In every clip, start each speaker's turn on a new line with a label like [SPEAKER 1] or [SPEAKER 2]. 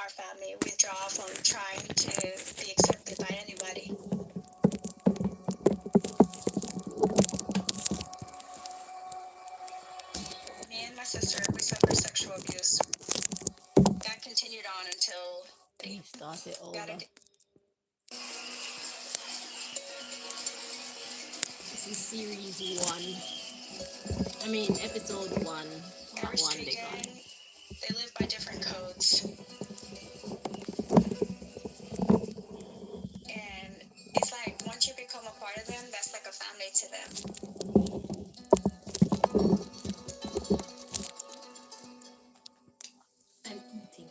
[SPEAKER 1] our family withdraw from trying to be accepted by anybody. Me and my sister, we suffered sexual abuse. That continued on until
[SPEAKER 2] We started
[SPEAKER 1] got
[SPEAKER 2] over.
[SPEAKER 1] a
[SPEAKER 2] This is series one. I mean, episode one, part
[SPEAKER 1] Every
[SPEAKER 2] one, they
[SPEAKER 1] street
[SPEAKER 2] call it.
[SPEAKER 1] gang, they live by different codes. And it's like once you become a part of them, that's like a family to them.
[SPEAKER 2] I'm eating.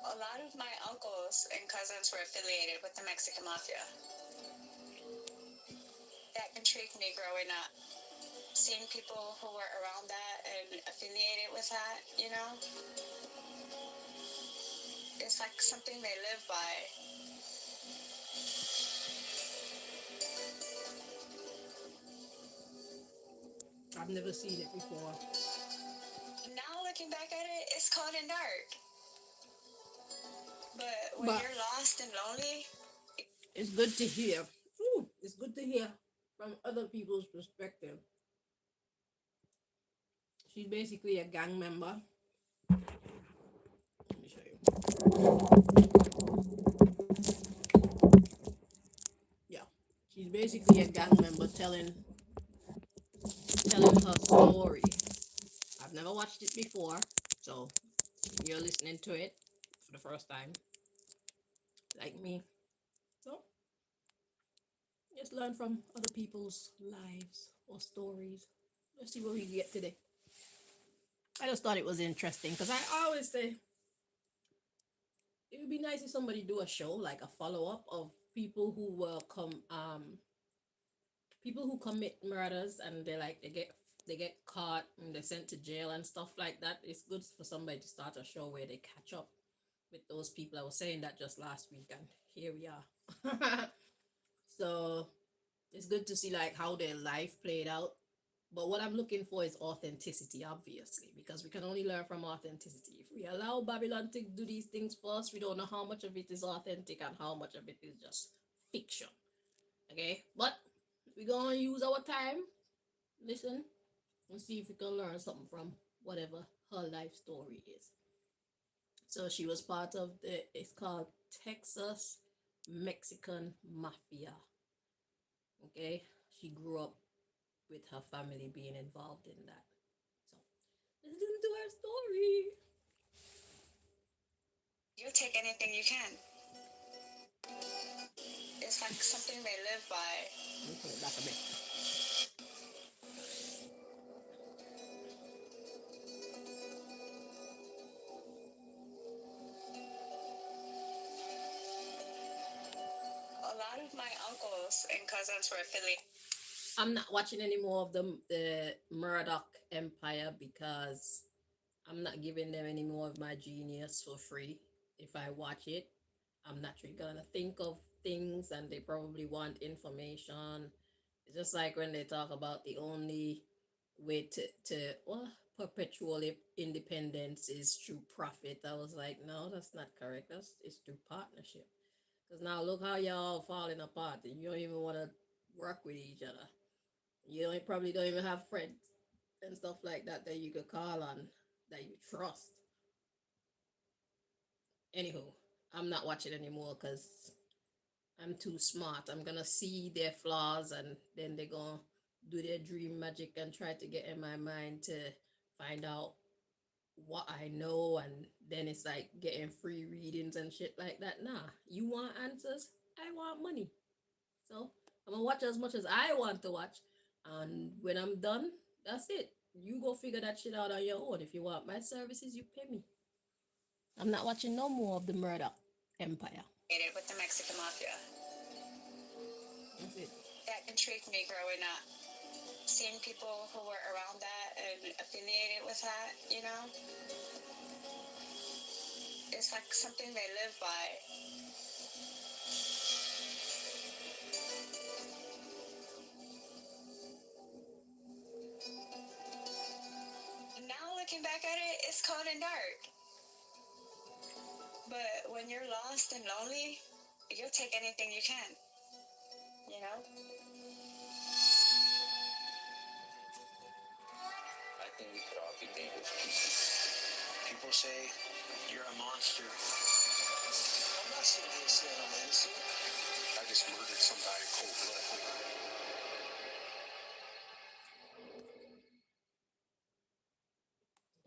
[SPEAKER 1] A lot of my uncles and cousins were affiliated with the Mexican mafia. That intrigued me growing up. Seeing people who were around that and affiliated with that, you know, it's like something they live by.
[SPEAKER 2] I've never seen it before.
[SPEAKER 1] Now looking back at it, it's cold and dark. But when
[SPEAKER 2] But
[SPEAKER 1] you're lost and lonely,
[SPEAKER 2] it's good to hear. Ooh, it's good to hear from other people's perspective. She's basically a gang member. Let me show you. Yeah, she's basically a gang member telling her story. I've never watched it before, so you're listening to it for the first time, like me. So just learn from other people's lives or stories. Let's see what we get today. I just thought it was interesting because I always say it would be nice if somebody do a show like a follow up of people who commit murders and they get caught and they're sent to jail and stuff like that. It's good for somebody to start a show where they catch up with those people. I was saying that just last week and here we are. So it's good to see like how their life played out. But what I'm looking for is authenticity, obviously, because we can only learn from authenticity. If we allow Babylon to do these things first, we don't know how much of it is authentic and how much of it is just fiction. Okay? But we're going to use our time, listen, and see if we can learn something from whatever her life story is. So she was part of it's called Texas Mexican Mafia. Okay? She grew up with her family being involved in that. So let's listen to her story.
[SPEAKER 1] you take anything you can. It's like something they live by.
[SPEAKER 2] Let me pull it back a bit.
[SPEAKER 1] A lot of my uncles and cousins were affiliated.
[SPEAKER 2] I'm not watching any more of the Murdoch Empire because I'm not giving them any more of my genius for free. If I watch it, I'm naturally gonna think of things and they probably want information. It's just like when they talk about the only way to perpetual independence is through profit. I was like, no, that's not correct. It's through partnership. Because now look how y'all falling apart. And you don't even want to work with each other. Probably don't even have friends and stuff like that that you could call on that you trust. Anywho, I'm not watching anymore because I'm too smart. I'm gonna see their flaws and then they're gonna do their dream magic and try to get in my mind to find out what I know, and then it's like getting free readings and shit like that. Nah, you want answers? I want money. So I'm gonna watch as much as I want to watch, and when I'm done, that's it. You go figure that shit out on your own. If you want my services, you pay me. I'm not watching no more of the Murdoch Empire.
[SPEAKER 1] With the Mexican mafia.
[SPEAKER 2] That's it.
[SPEAKER 1] That intrigued me growing up. Seeing people who were around that and affiliated with that, you know, it's like something they live by. looking back at it, it's cold and dark. But when you're lost and lonely, you'll take anything you can, you know?
[SPEAKER 3] I think we could all be dangerous people. People say you're a monster. I'm not sitting here saying I'm innocent. I just murdered somebody in cold blood.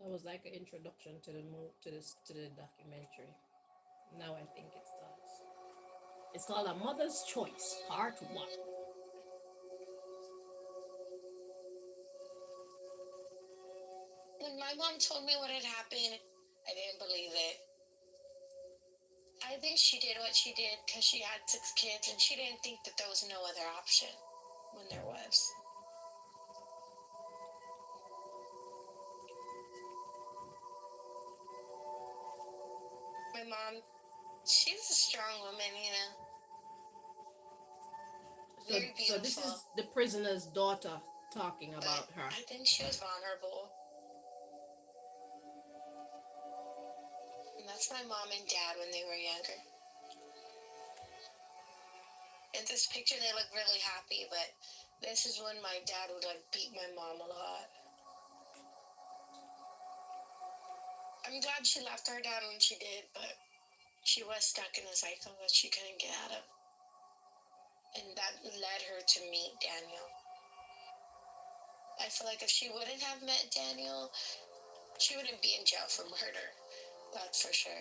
[SPEAKER 2] That was like an introduction to the documentary. Now I think it starts. It's called A Mother's Choice, Part 1.
[SPEAKER 1] When my mom told me what had happened, I didn't believe it. I think she did what she did because she had 6 kids and she didn't think that there was no other option when there was. My mom, she's a strong woman, you know.
[SPEAKER 2] So,
[SPEAKER 1] Very
[SPEAKER 2] so this
[SPEAKER 1] beautiful.
[SPEAKER 2] is the prisoner's daughter talking
[SPEAKER 1] But
[SPEAKER 2] about her.
[SPEAKER 1] I think she was vulnerable. And that's my mom and dad when they were younger. In this picture, they look really happy, but this is when my dad would like beat my mom a lot. I'm glad she left her dad when she did, but she was stuck in a cycle that she couldn't get out of. And that led her to meet Daniel. I feel like if she wouldn't have met Daniel, she wouldn't be in jail for murder. That's for sure.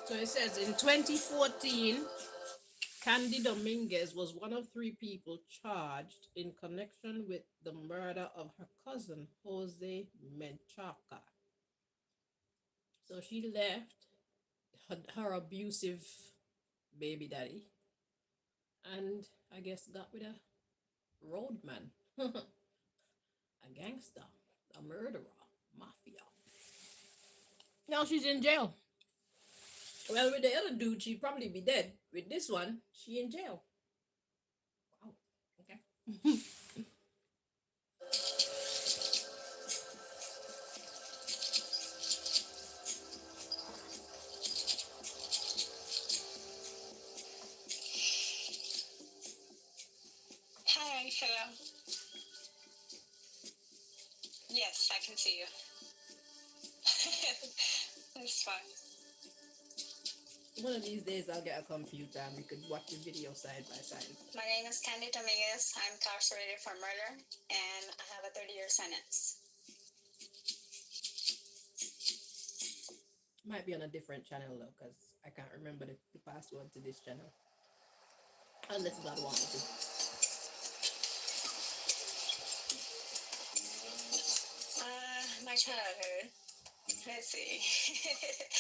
[SPEAKER 2] So it says in 2014, Candy Dominguez was one of 3 people charged in connection with the murder of her cousin, Jose Menchaca. So she left her abusive baby daddy and I guess got with a roadman, a gangster, a murderer, mafia. Now she's in jail. Well, with the other dude, she'd probably be dead. With this one, she in jail. Wow. Okay.
[SPEAKER 1] Hi, hello. Yes, I can see you. It's fun.
[SPEAKER 2] One of these days, I'll get a computer and we could watch the video side by side.
[SPEAKER 1] My name is Candy Dominguez. I'm incarcerated for murder, and I have a 30-year sentence.
[SPEAKER 2] Might be on a different channel though, because I can't remember the password to this channel. Unless God wants me to.
[SPEAKER 1] My childhood. Let's see.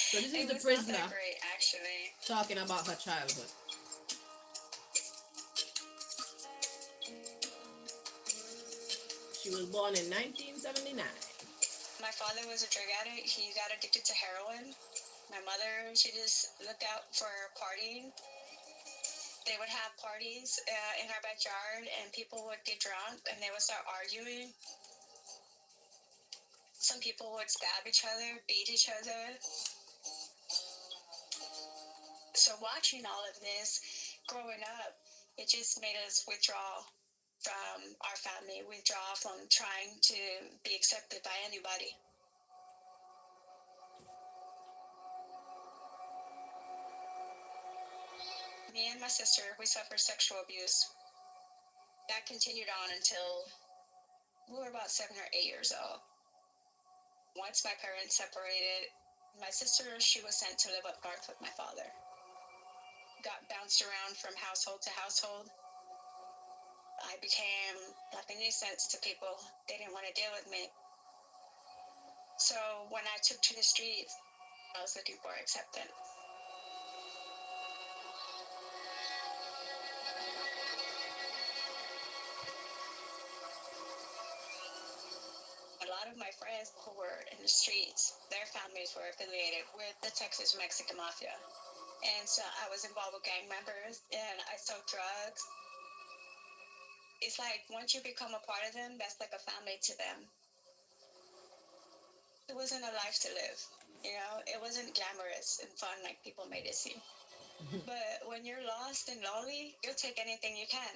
[SPEAKER 2] So this is
[SPEAKER 1] It
[SPEAKER 2] the
[SPEAKER 1] was not
[SPEAKER 2] prisoner
[SPEAKER 1] that great, actually.
[SPEAKER 2] talking about her childhood. She was born in 1979.
[SPEAKER 1] My father was a drug addict. He got addicted to heroin. My mother, she just looked out for partying. They would have parties in our backyard, and people would get drunk, and they would start arguing. Some people would stab each other, beat each other. So watching all of this, growing up, it just made us withdraw from our family, withdraw from trying to be accepted by anybody. Me and my sister, we suffered sexual abuse. That continued on until we were about 7 or 8 years old. Once my parents separated, my sister, she was sent to live up north with my father. Got bounced around from household to household. I became like a nuisance to people. They didn't want to deal with me. So when I took to the streets, I was looking for acceptance. A lot of my friends who were in the streets, their families were affiliated with the Texas Mexican Mafia. And so I was involved with gang members and I sold drugs. It's like once you become a part of them, that's like a family to them. It wasn't a life to live, you know, it wasn't glamorous and fun like people made it seem. But when you're lost and lonely, you'll take anything you can.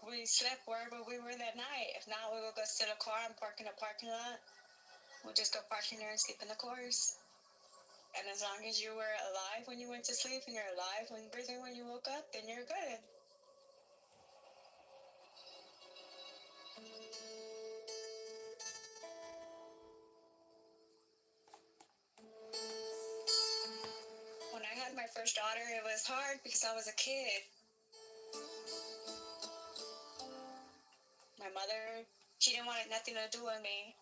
[SPEAKER 1] We slept wherever we were that night. If not, we would go steal a car and park in a parking lot. We'll just go park in there and sleep in the cars. And as long as you were alive when you went to sleep and you're alive when breathing when you woke up, then you're good. When I had my first daughter, it was hard because I was a kid. My mother, she didn't want nothing to do with me.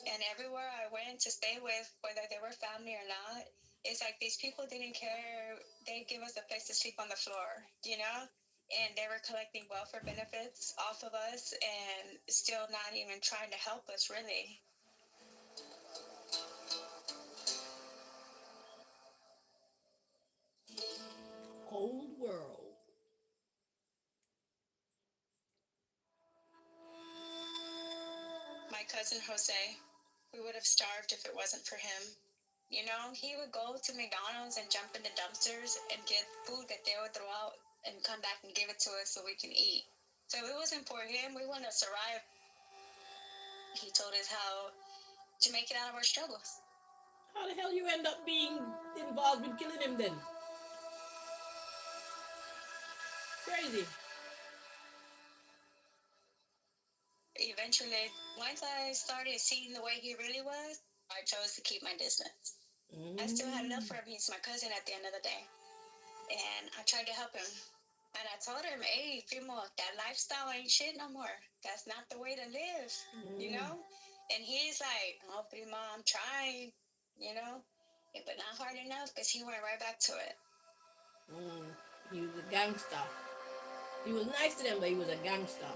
[SPEAKER 1] And everywhere I went to stay with, whether they were family or not, it's like these people didn't care. They give us a place to sleep on the floor, you know? And they were collecting welfare benefits off of us and still not even trying to help us, really.
[SPEAKER 2] Cold world.
[SPEAKER 1] My cousin Jose, we would have starved if it wasn't for him. You know, he would go to McDonald's and jump in the dumpsters and get food that they would throw out and come back and give it to us so we can eat. So if it wasn't for him, we wouldn't have survived. He told us how to make it out of our struggles.
[SPEAKER 2] How the hell you end up being involved with killing him then? Crazy.
[SPEAKER 1] Eventually, once I started seeing the way he really was, I chose to keep my distance. I still had love for him. He's my cousin at the end of the day. And I tried to help him. And I told him, hey, Primo, that lifestyle ain't shit no more. That's not the way to live, you know? And he's like, oh, Primo, I'm trying, you know? Yeah, but not hard enough because he went right back to it.
[SPEAKER 2] He was a gangster. He was nice to them, but he was a gangster.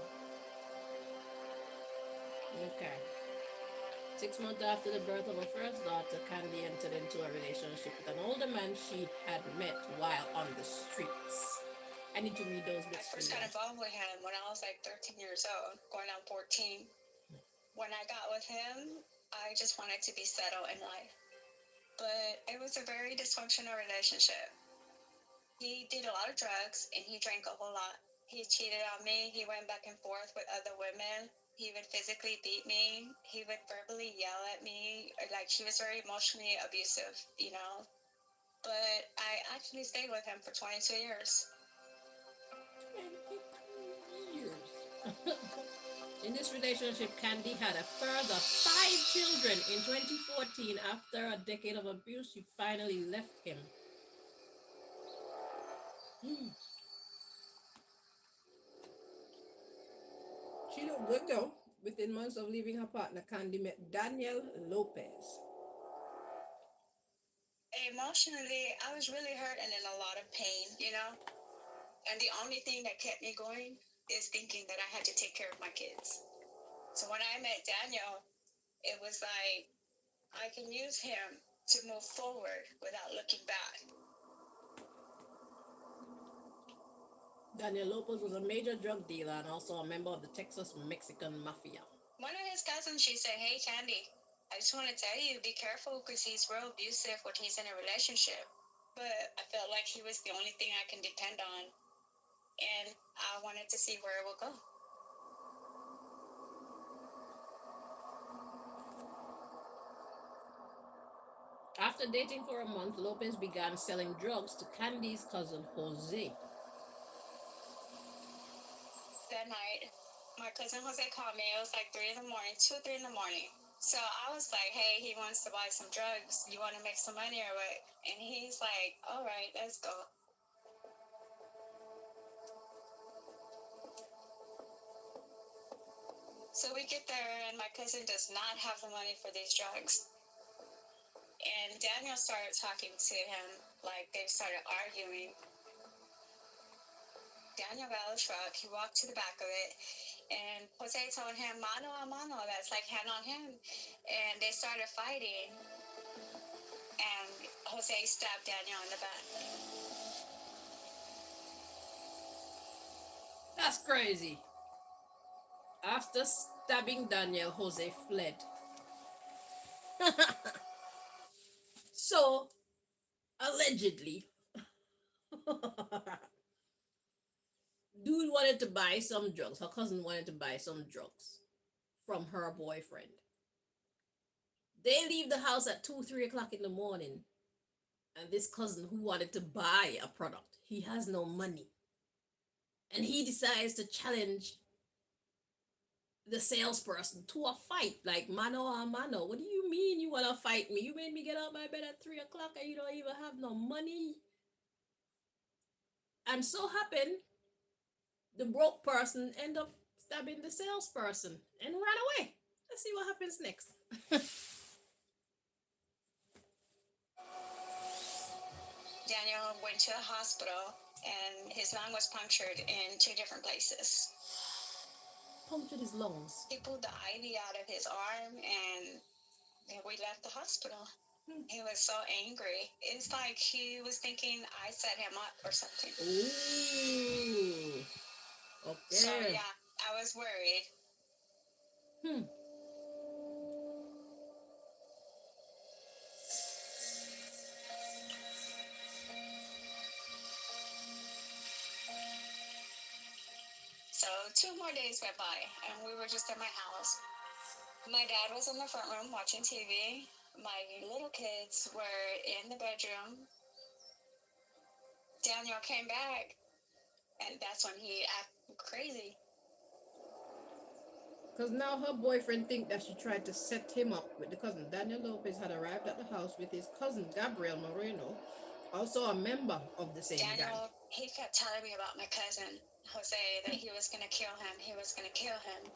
[SPEAKER 2] Okay. 6 months after the birth of her first daughter, Candy entered into a relationship with an older man she had met while on the streets. I need to read those
[SPEAKER 1] I
[SPEAKER 2] bits.
[SPEAKER 1] first got involved with him when I was like 13 years old, going on 14. When I got with him, I just wanted to be settled in life. But it was a very dysfunctional relationship. He did a lot of drugs and he drank a whole lot. He cheated on me. He went back and forth with other women. He would physically beat me. He would verbally yell at me. Like, he was very emotionally abusive, you know? But I actually stayed with him for 22 years.
[SPEAKER 2] In this relationship, Candy had a further 5 children. In 2014, after a decade of abuse, she finally left him. She looked good though. Within months of leaving her partner, Candy met Daniel Lopez.
[SPEAKER 1] Emotionally, I was really hurt and in a lot of pain, you know? And the only thing that kept me going is thinking that I had to take care of my kids. So when I met Daniel, it was like I can use him to move forward without looking back.
[SPEAKER 2] Daniel Lopez was a major drug dealer and also a member of the Texas Mexican Mafia.
[SPEAKER 1] One of his cousins, she said, hey, Candy, I just want to tell you, be careful because he's real abusive when he's in a relationship. But I felt like he was the only thing I can depend on. And I wanted to see where it would go.
[SPEAKER 2] After dating for a month, Lopez began selling drugs to Candy's cousin Jose.
[SPEAKER 1] That night, my cousin Jose called me. It was like 3 in the morning, 2 or 3 in the morning. So I was like, hey, he wants to buy some drugs. You want to make some money or what? And he's like, all right, let's go. So we get there, and my cousin does not have the money for these drugs. And Daniel started talking to him, like they started arguing. Daniel got out of the truck, he walked to the back of it, And Jose told him, mano a mano, that's like hand on hand. And they started fighting. And Jose stabbed Daniel in the back.
[SPEAKER 2] That's crazy. After stabbing Daniel, Jose fled. So, allegedly, dude wanted to buy some drugs. Her cousin wanted to buy some drugs from her boyfriend. They leave the house at 2, 3 o'clock in the morning. And this cousin who wanted to buy a product, he has no money. And he decides to challenge the salesperson to a fight, like mano a mano. What do you mean you want to fight me? You made me get out of my bed at 3 o'clock and you don't even have no money. And so happened, the broke person end up stabbing the salesperson and ran away. Let's see what happens next.
[SPEAKER 1] Daniel went to the hospital and his lung was punctured in 2 different places.
[SPEAKER 2] Punctured his lungs.
[SPEAKER 1] He pulled the IV out of his arm and we left the hospital. He was so angry. It's like he was thinking I set him up or something.
[SPEAKER 2] Ooh. Okay.
[SPEAKER 1] So yeah, I was worried. So 2 more days went by and we were just at my house. My dad was in the front room watching TV. My little kids were in the bedroom. Daniel came back and that's when he acted crazy.
[SPEAKER 2] Because now her boyfriend think that she tried to set him up with the cousin. Daniel Lopez had arrived at the house with his cousin Gabriel Moreno, also a member of the same gang.
[SPEAKER 1] Daniel, he kept telling me about my cousin, Jose, that he was going to kill him. He was going to kill him.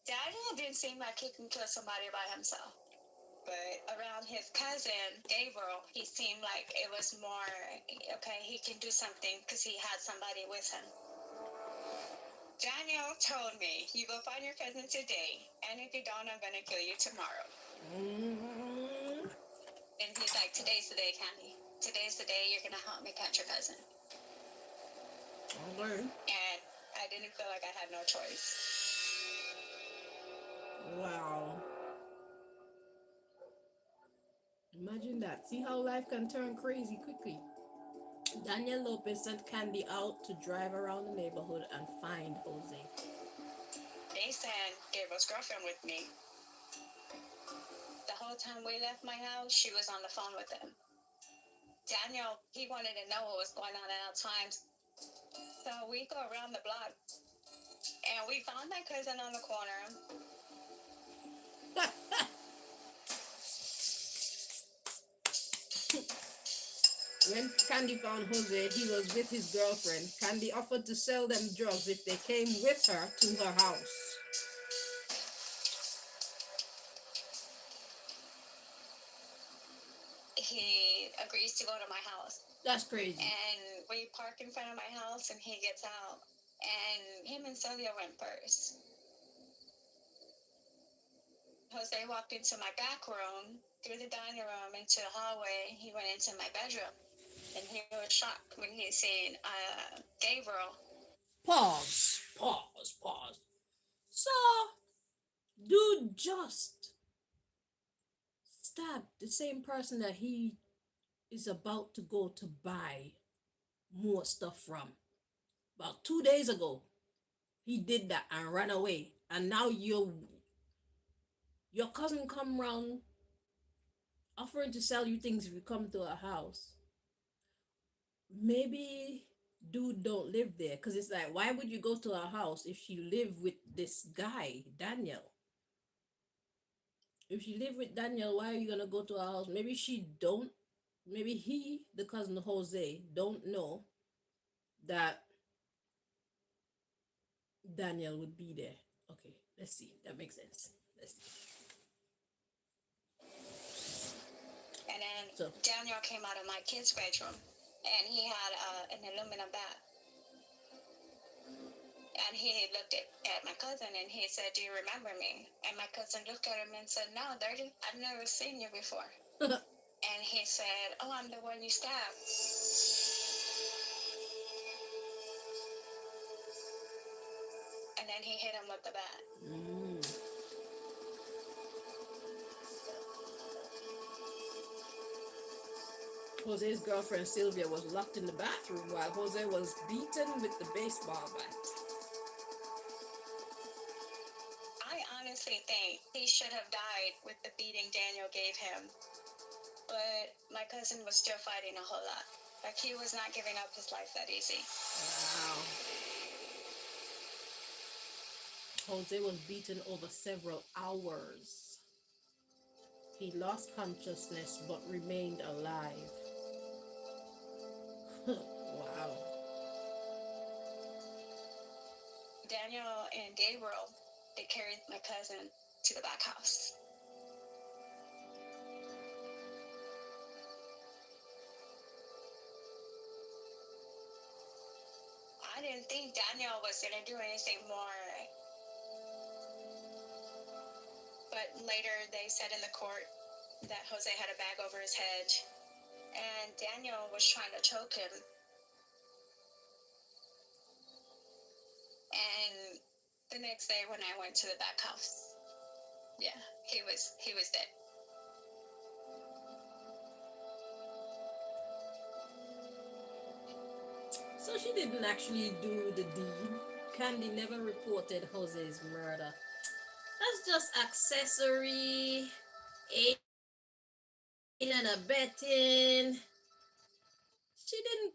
[SPEAKER 1] Daniel didn't seem like he can kill somebody by himself. But around his cousin, Gabriel, he seemed like it was more, okay, he can do something because he had somebody with him. Daniel told me, you go find your cousin today, and if you don't, I'm going to kill you tomorrow. And he's like, today's the day, Candy. Today's the day you're going to help me catch your cousin.
[SPEAKER 2] Okay.
[SPEAKER 1] And I didn't feel like I had no choice.
[SPEAKER 2] Wow. Imagine that. See how life can turn crazy quickly. Daniel Lopez sent Candy out to drive around the neighborhood and find Jose.
[SPEAKER 1] They sent Gabriel's girlfriend with me. The whole time we left my house, she was on the phone with him. Daniel, he wanted to know what was going on at all times. So we go around the block and we found my cousin on the corner.
[SPEAKER 2] When Candy found Jose, he was with his girlfriend. Candy offered to sell them drugs if they came with her to her house.
[SPEAKER 1] He agrees to go to my house.
[SPEAKER 2] That's crazy.
[SPEAKER 1] And we park in front of my house and he gets out. And him and Sylvia went first. Jose walked into my back room, through the dining room, into the hallway. He went into my bedroom. And he was shocked when he seen Gabriel.
[SPEAKER 2] Pause. So, dude just stabbed the same person that he is about to go to buy more stuff from. About 2 days ago, he did that and ran away. And now your cousin come round offering to sell you things if you come to a house. Maybe dude don't live there, because it's like, why would you go to a house if she live with this guy, Daniel? If she live with Daniel, why are you gonna go to a house? Maybe he, the cousin Jose, don't know that Daniel would be there. Okay, let's see. That makes sense. Let's see.
[SPEAKER 1] And then Daniel came out of my kid's bedroom. And he had an aluminum bat. And And he looked at my cousin and he said, "Do you remember me?" And my cousin looked at him and said, "No, Dirty, I've never seen you before." And he said, "Oh, I'm the one you stabbed." And then he hit him with the bat.
[SPEAKER 2] Jose's girlfriend Sylvia was locked in the bathroom while Jose was beaten with the baseball bat.
[SPEAKER 1] I honestly think he should have died with the beating Daniel gave him. But my cousin was still fighting a whole lot. Like, he was not giving up his life that easy.
[SPEAKER 2] Wow. Jose was beaten over several hours. He lost consciousness but remained alive. Wow.
[SPEAKER 1] Daniel and Gabriel, they carried my cousin to the back house. I didn't think Daniel was going to do anything more. But later they said in the court that Jose had a bag over his head and Daniel was trying to choke him. And the next day when I went to the back house, yeah, he was dead.
[SPEAKER 2] So she didn't actually do the deed. Candy never reported Jose's murder. That's just accessory, aiding and abetting. She didn't.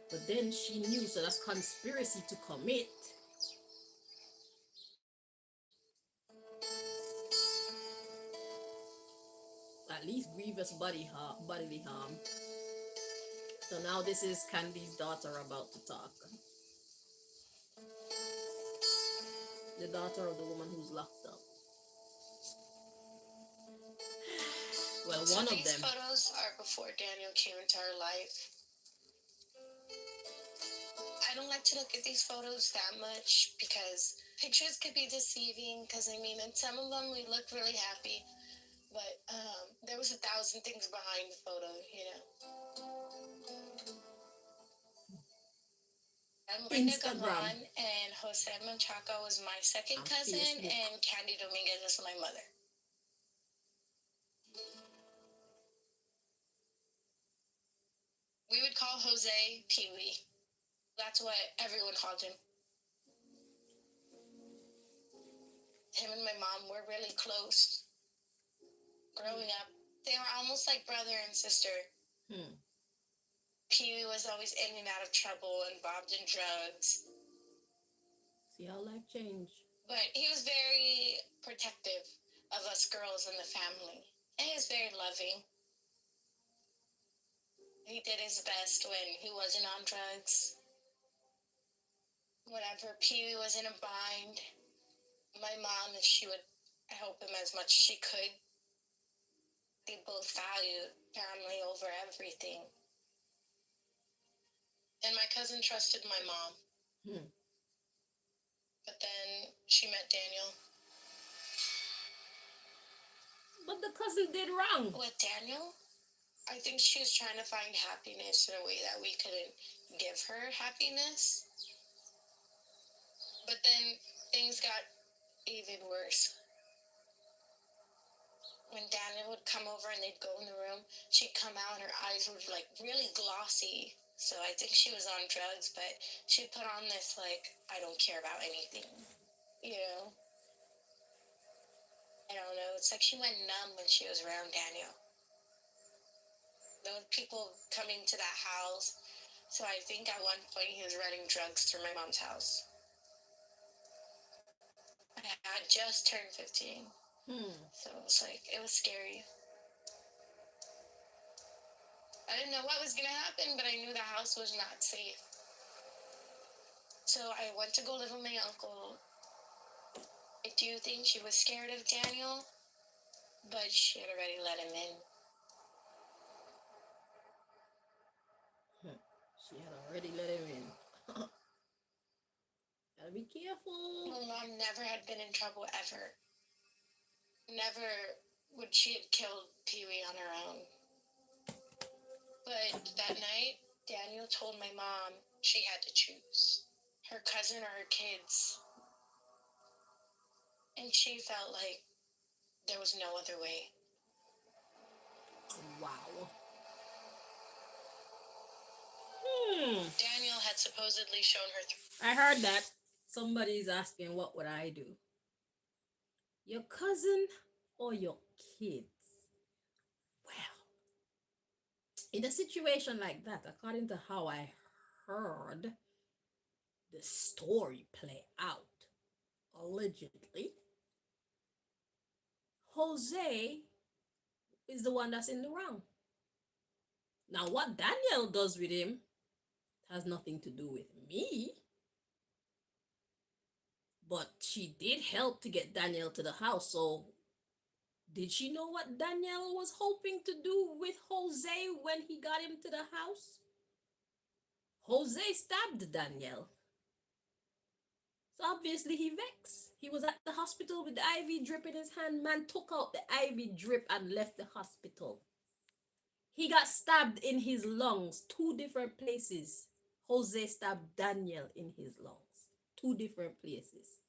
[SPEAKER 2] But then she knew, so that's conspiracy to commit. At least grievous bodily harm. So now this is Candy's daughter about to talk. The daughter of the woman who's locked up. Well,
[SPEAKER 4] So
[SPEAKER 2] one of
[SPEAKER 4] these
[SPEAKER 2] them.
[SPEAKER 4] photos are before Daniel came into our life. I don't like to look at these photos that much because pictures could be deceiving. Because I mean, in some of them we look really happy, but there was 1,000 things behind the photo, you know. I'm Brenda
[SPEAKER 2] Instagram.
[SPEAKER 4] Gabon, and Jose Menchaca was my second
[SPEAKER 2] On
[SPEAKER 4] cousin,
[SPEAKER 2] Facebook.
[SPEAKER 4] and Candy Dominguez is my mother. We would call Jose Pee-wee. That's what everyone called him. Him and my mom were really close. Growing up, they were almost like brother and sister. Pee-wee was always in and out of trouble, involved in drugs.
[SPEAKER 2] See how life changed.
[SPEAKER 4] But he was very protective of us girls in the family. And he was very loving. He did his best when he wasn't on drugs. Whenever Pee-wee was in a bind, my mom, she would help him as much as she could. They both valued family over everything. And my cousin trusted my mom. But then she met Daniel.
[SPEAKER 2] But the cousin did wrong.
[SPEAKER 4] With Daniel, I think she was trying to find happiness in a way that we couldn't give her happiness. But then things got even worse. When Daniel would come over and they'd go in the room, she'd come out and her eyes were like really glossy. So I think she was on drugs, but she'd put on this like, I don't care about anything, you know? I don't know. It's like she went numb when she was around Daniel. There were people coming to that house. So I think at one point he was running drugs through my mom's house. I had just turned 15. So it was like, it was scary. I didn't know what was going to happen, but I knew the house was not safe. So I went to go live with my uncle. I do think she was scared of Daniel, but she had already let him in.
[SPEAKER 2] She had already let him in. Be careful.
[SPEAKER 4] My mom never had been in trouble ever. Never would she had killed Pee Wee on her own. But that night, Daniel told my mom she had to choose her cousin or her kids. And she felt like there was no other way.
[SPEAKER 2] Wow.
[SPEAKER 4] Daniel had supposedly shown her.
[SPEAKER 2] I heard that. Somebody's asking, what would I do? Your cousin or your kids? Well, in a situation like that, according to how I heard the story play out, allegedly, Jose is the one that's in the wrong. Now, what Daniel does with him has nothing to do with me. But she did help to get Daniel to the house. So, did she know what Daniel was hoping to do with Jose when he got him to the house? Jose stabbed Daniel. So obviously he vexed. He was at the hospital with the IV drip in his hand. Man took out the IV drip and left the hospital. He got stabbed in his lungs, 2 different places. Jose stabbed Daniel in his lungs, 2 different places.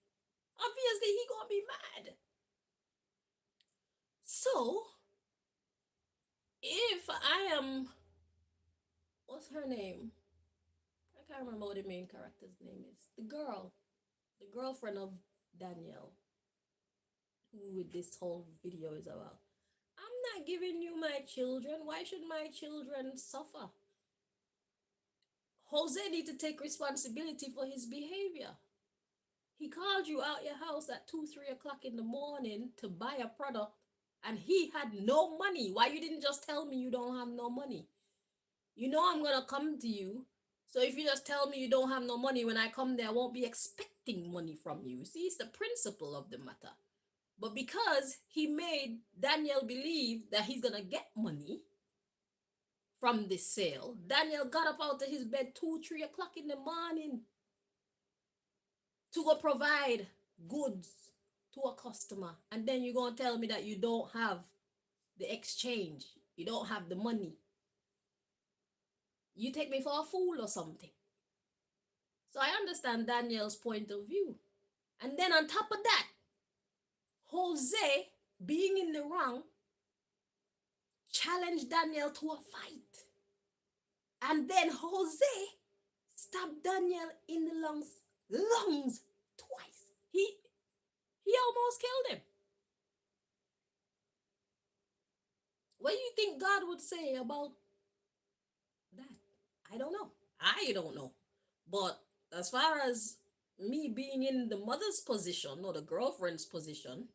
[SPEAKER 2] Obviously he gonna be mad. So, if I am, what's her name? I can't remember what the main character's name is. The girlfriend of Daniel, who this whole video is about. I'm not giving you my children. Why should my children suffer? Jose need to take responsibility for his behavior. He called you out your house at 2, 3 o'clock in the morning to buy a product, and he had no money. Why you didn't just tell me you don't have no money? You know I'm gonna come to you. So if you just tell me you don't have no money, when I come there, I won't be expecting money from you. See, it's the principle of the matter. But because he made Daniel believe that he's gonna get money from this sale, Daniel got up out of his bed 2, 3 o'clock in the morning to go provide goods to a customer. And then you're gonna tell me that you don't have the exchange, you don't have the money. You take me for a fool or something. So I understand Daniel's point of view. And then on top of that, Jose, being in the wrong, challenged Daniel to a fight. And then Jose stabbed Daniel in the lungs twice. He almost killed him. What do you think God would say about that? I don't know. I don't know. But as far as me being in the mother's position or the girlfriend's position,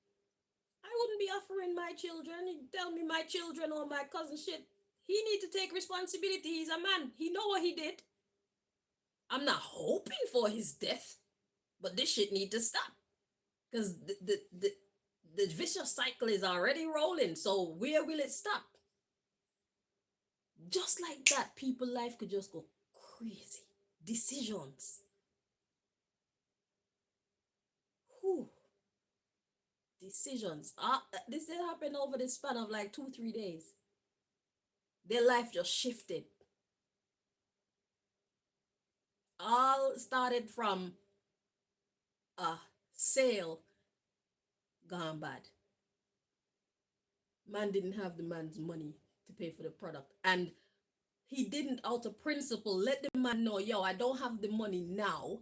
[SPEAKER 2] I wouldn't be offering my children. You tell me my children or my cousin shit. He need to take responsibility. He's a man. He know what he did. I'm not hoping for his death, but this shit need to stop. Because the vicious cycle is already rolling. So where will it stop? Just like that, people's life could just go crazy. Decisions. Whew. Decisions. This did happen over the span of like 2, 3 days. Their life just shifted. All started from a sale gone bad. Man didn't have the man's money to pay for the product. And he didn't, out of principle, let the man know, yo, I don't have the money now,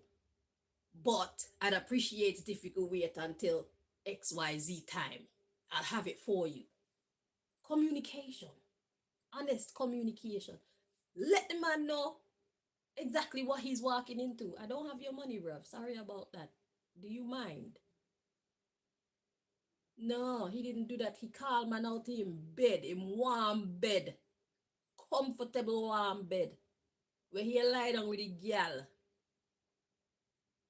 [SPEAKER 2] but I'd appreciate it if you could wait until XYZ time. I'll have it for you. Communication. Honest communication. Let the man know exactly what he's walking into. I don't have your money, bruv. Sorry about that. Do you mind? No, he didn't do that. He called man out in bed, in warm bed. Comfortable warm bed. Where he lie down with the gal.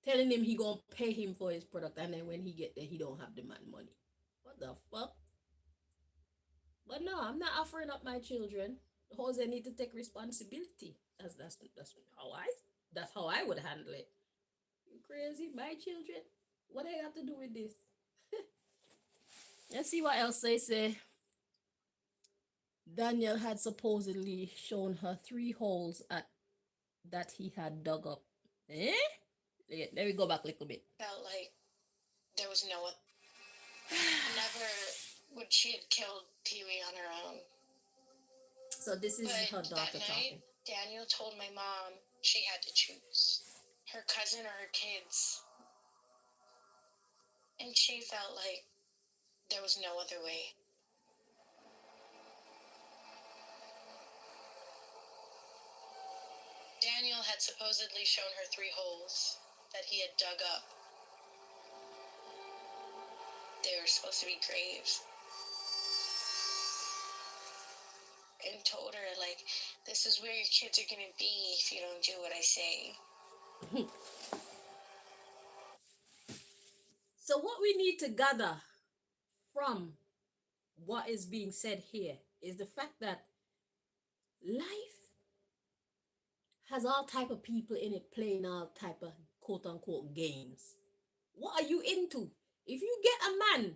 [SPEAKER 2] Telling him he gonna pay him for his product, and then when he get there, he don't have the man money. What the fuck? But no, I'm not offering up my children. Jose need to take responsibility. That's how I would handle it. You crazy? My children? What they got to do with this? Let's see what else they say. Daniel had supposedly shown her 3 holes at that he had dug up. Eh? Yeah, let me go back a little bit.
[SPEAKER 4] Felt like there was no one. Never would she had killed Pee Wee on her own.
[SPEAKER 2] So this is her
[SPEAKER 4] But
[SPEAKER 2] daughter
[SPEAKER 4] that
[SPEAKER 2] talking.
[SPEAKER 4] night, Daniel told my mom she had to choose her cousin or her kids. And she felt like there was no other way. Daniel had supposedly shown her 3 holes that he had dug up. They were supposed to be graves. And told her, like, this is where your kids are gonna be if you don't do what I say.
[SPEAKER 2] So what we need to gather from what is being said here is the fact that life has all type of people in it playing all type of quote unquote games. What are you into? If you get a man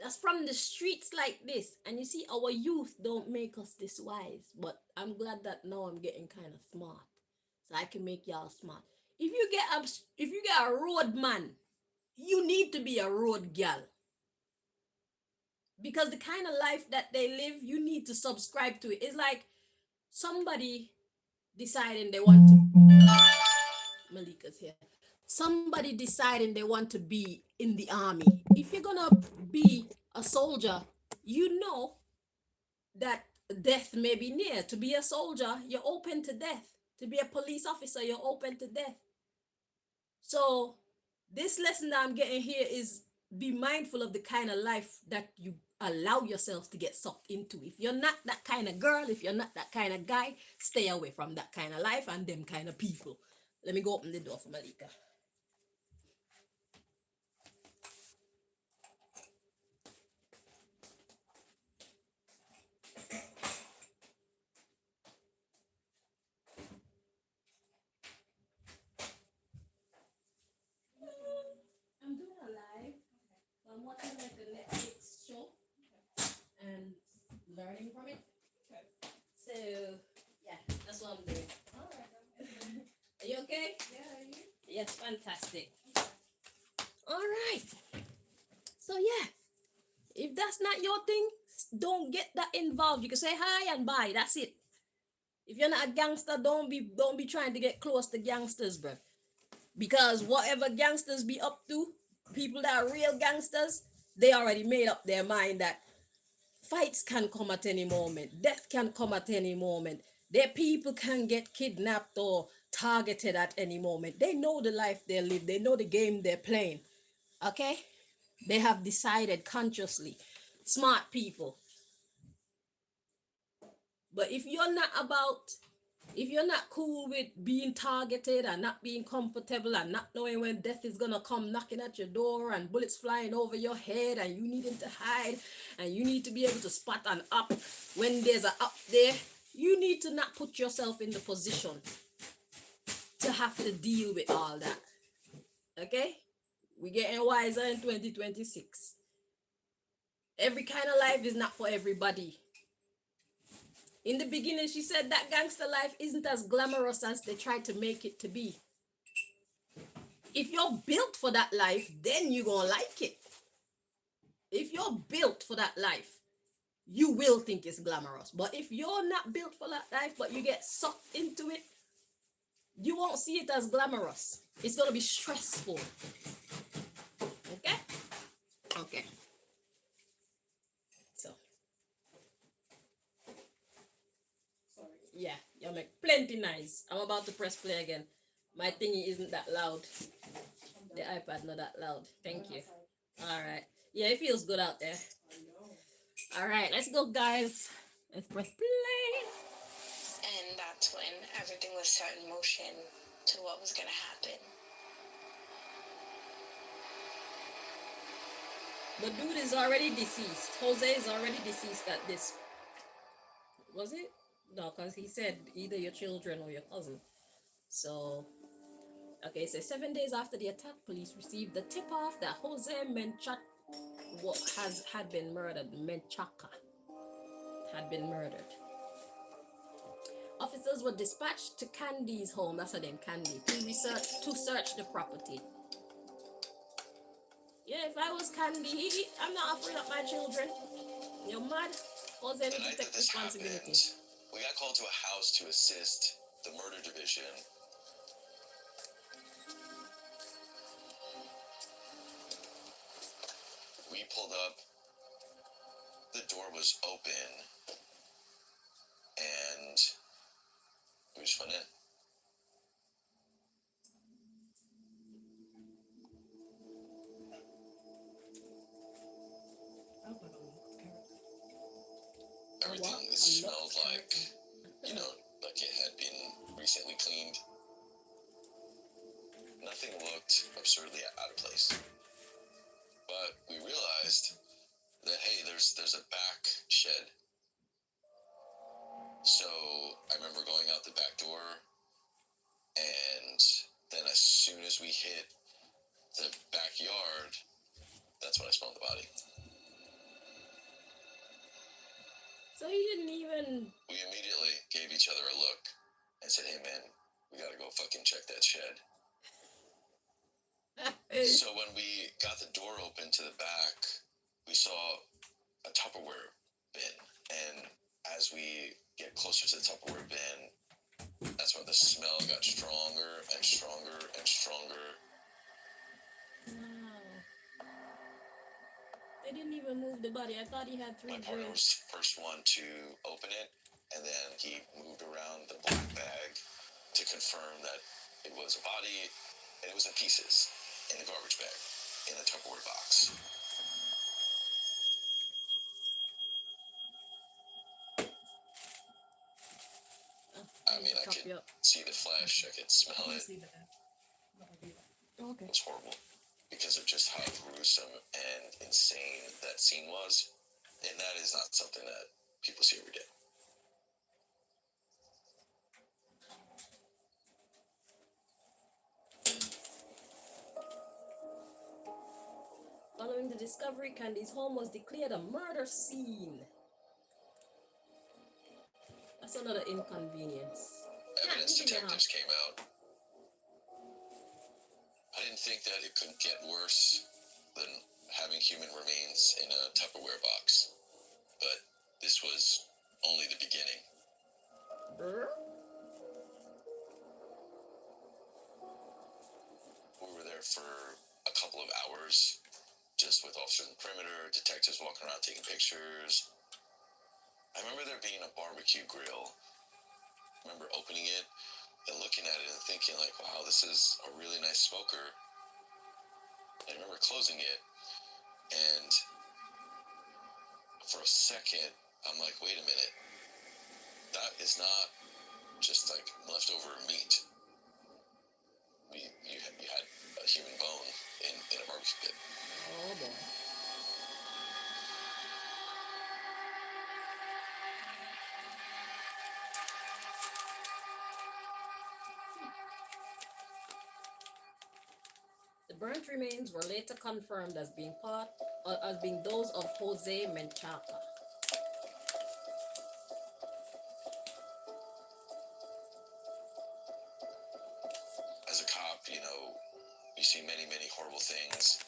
[SPEAKER 2] that's from the streets like this, and you see our youth don't make us this wise, but I'm glad that now I'm getting kind of smart, so I can make y'all smart. If you get a road man, you need to be a road gal, because the kind of life that they live, you need to subscribe to it. It's like somebody deciding they want to. Malika's here. Somebody deciding they want to be in the army. If you're gonna be a soldier, you know that death may be near. To be a soldier, you're open to death. To be a police officer, you're open to death. So this lesson that I'm getting here is be mindful of the kind of life that you allow yourself to get sucked into. If you're not that kind of girl, if you're not that kind of guy, stay away from that kind of life and them kind of people. Let me go open the door for Malika. I'm doing a live. I'm watching like a Netflix show and learning from it. So yeah, that's what I'm doing. All right. Are you okay? Yeah. Are you? Yes, fantastic. All right. So yeah, if that's not your thing, don't get that involved. You can say hi and bye. That's it. If you're not a gangster, don't be trying to get close to gangsters, bro. Because whatever gangsters be up to, people that are real gangsters, they already made up their mind that fights can come at any moment, death can come at any moment, their people can get kidnapped or targeted at any moment. They know the life they live, they know the game they're playing. Okay? They have decided consciously. Smart people. But if you're not cool with being targeted and not being comfortable and not knowing when death is gonna come knocking at your door and bullets flying over your head and you needing to hide and you need to be able to spot an up when there's a up there, you need to not put yourself in the position to have to deal with all that. Okay? We're getting wiser in 2026. Every kind of life is not for everybody. In the beginning, she said that gangster life isn't as glamorous as they tried to make it to be. If you're built for that life, then you're gonna like it. If you're built for that life, you will think it's glamorous. But if you're not built for that life, but you get sucked into it, you won't see it as glamorous. It's gonna be stressful. Okay? Okay. So. Sorry. Yeah, you're like plenty nice. I'm about to press play again. My thingy isn't that loud. The iPad not that loud. Thank you. All right. Yeah, it feels good out there. All right, let's go, guys. Let's press play.
[SPEAKER 4] And that's when everything was set in motion to what was going to happen.
[SPEAKER 2] The dude is already deceased. Jose is already deceased at this. Was it? No, because he said either your children or your cousin. So, Okay, so 7 days after the attack, police received the tip-off that Jose Menchaca had been murdered. Menchaca had been murdered. Officers were dispatched to Candy's home, that's her name, Candy, to search the property. Yeah, if I was Candy, I'm not afraid of my children. You're mad. Jose
[SPEAKER 5] The
[SPEAKER 2] need to
[SPEAKER 5] night
[SPEAKER 2] take
[SPEAKER 5] that this
[SPEAKER 2] responsibility.
[SPEAKER 5] happened, we got called to a house to assist the murder division. We pulled up, the door was open, and we just went in. Everything smelled like, like it had been recently cleaned. Nothing looked absurdly out of place. But we realized that, hey, there's a back shed. So I remember going out the back door, and then as soon as we hit the backyard, that's when I smelled the body.
[SPEAKER 2] So he didn't even...
[SPEAKER 5] We immediately gave each other a look and said, hey man, we gotta go fucking check that shed. So when we got the door open to the back, we saw a Tupperware bin. And as we get closer to the Tupperware bin, that's when the smell got stronger and stronger and stronger.
[SPEAKER 2] Wow. They didn't even move the body. I thought he had 3
[SPEAKER 5] My partner
[SPEAKER 2] drinks.
[SPEAKER 5] was the first one to open it, and then he moved around the black bag to confirm that it was a body, and it was in pieces in a garbage bag in a Tupperware box. I mean, I could see the flesh, I could smell it.
[SPEAKER 2] Okay.
[SPEAKER 5] It was horrible because of just how gruesome and insane that scene was, and that is not something that people see every day.
[SPEAKER 2] Following the discovery, Candy's home was declared a murder scene. That's another inconvenience.
[SPEAKER 5] Evidence detectives came out. I didn't think that it could get worse than having human remains in a Tupperware box, but this was only the beginning.
[SPEAKER 2] Brr?
[SPEAKER 5] We were there for a couple of hours, just with officers on the perimeter, detectives walking around taking pictures. I remember there being a barbecue grill. I remember opening it and looking at it and thinking like, wow, this is a really nice smoker. I remember closing it, and for a second, I'm like, wait a minute. That is not just like leftover meat. You had a human bone in a barbecue pit.
[SPEAKER 2] Oh boy. The burnt remains were later confirmed as being those of Jose Menchaca.
[SPEAKER 5] As a cop, you see many, many horrible things,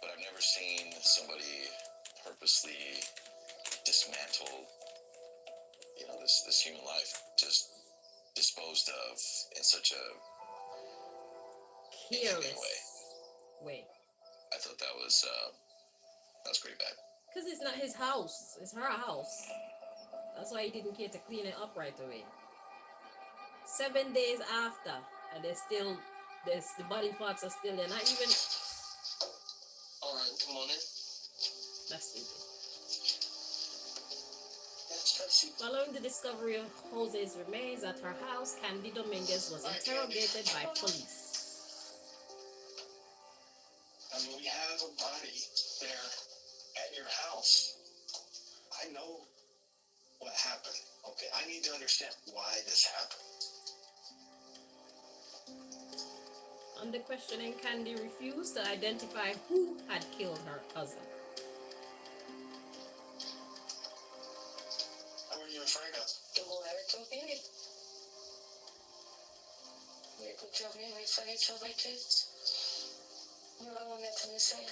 [SPEAKER 5] but I've never seen somebody purposely dismantle, this human life, just disposed of in such a
[SPEAKER 2] Careless way.
[SPEAKER 5] I thought that was pretty bad.
[SPEAKER 2] Because it's not his house, it's her house. That's why he didn't care to clean it up right away. 7 days after, and the body parts are still there. Not even.
[SPEAKER 3] Alright, come on in.
[SPEAKER 2] That's stupid.
[SPEAKER 3] Let's
[SPEAKER 2] Following the discovery of Jose's remains at her house, Candy Dominguez was interrogated by police.
[SPEAKER 3] I mean, we have a body there at your house. I know what happened. Okay, I need to understand why this happened.
[SPEAKER 2] Under questioning, Candy refused to identify who had killed her cousin.
[SPEAKER 3] What were you afraid of?
[SPEAKER 4] The whoever killed me. Who killed me before they killed my kids. You're the one that's innocent.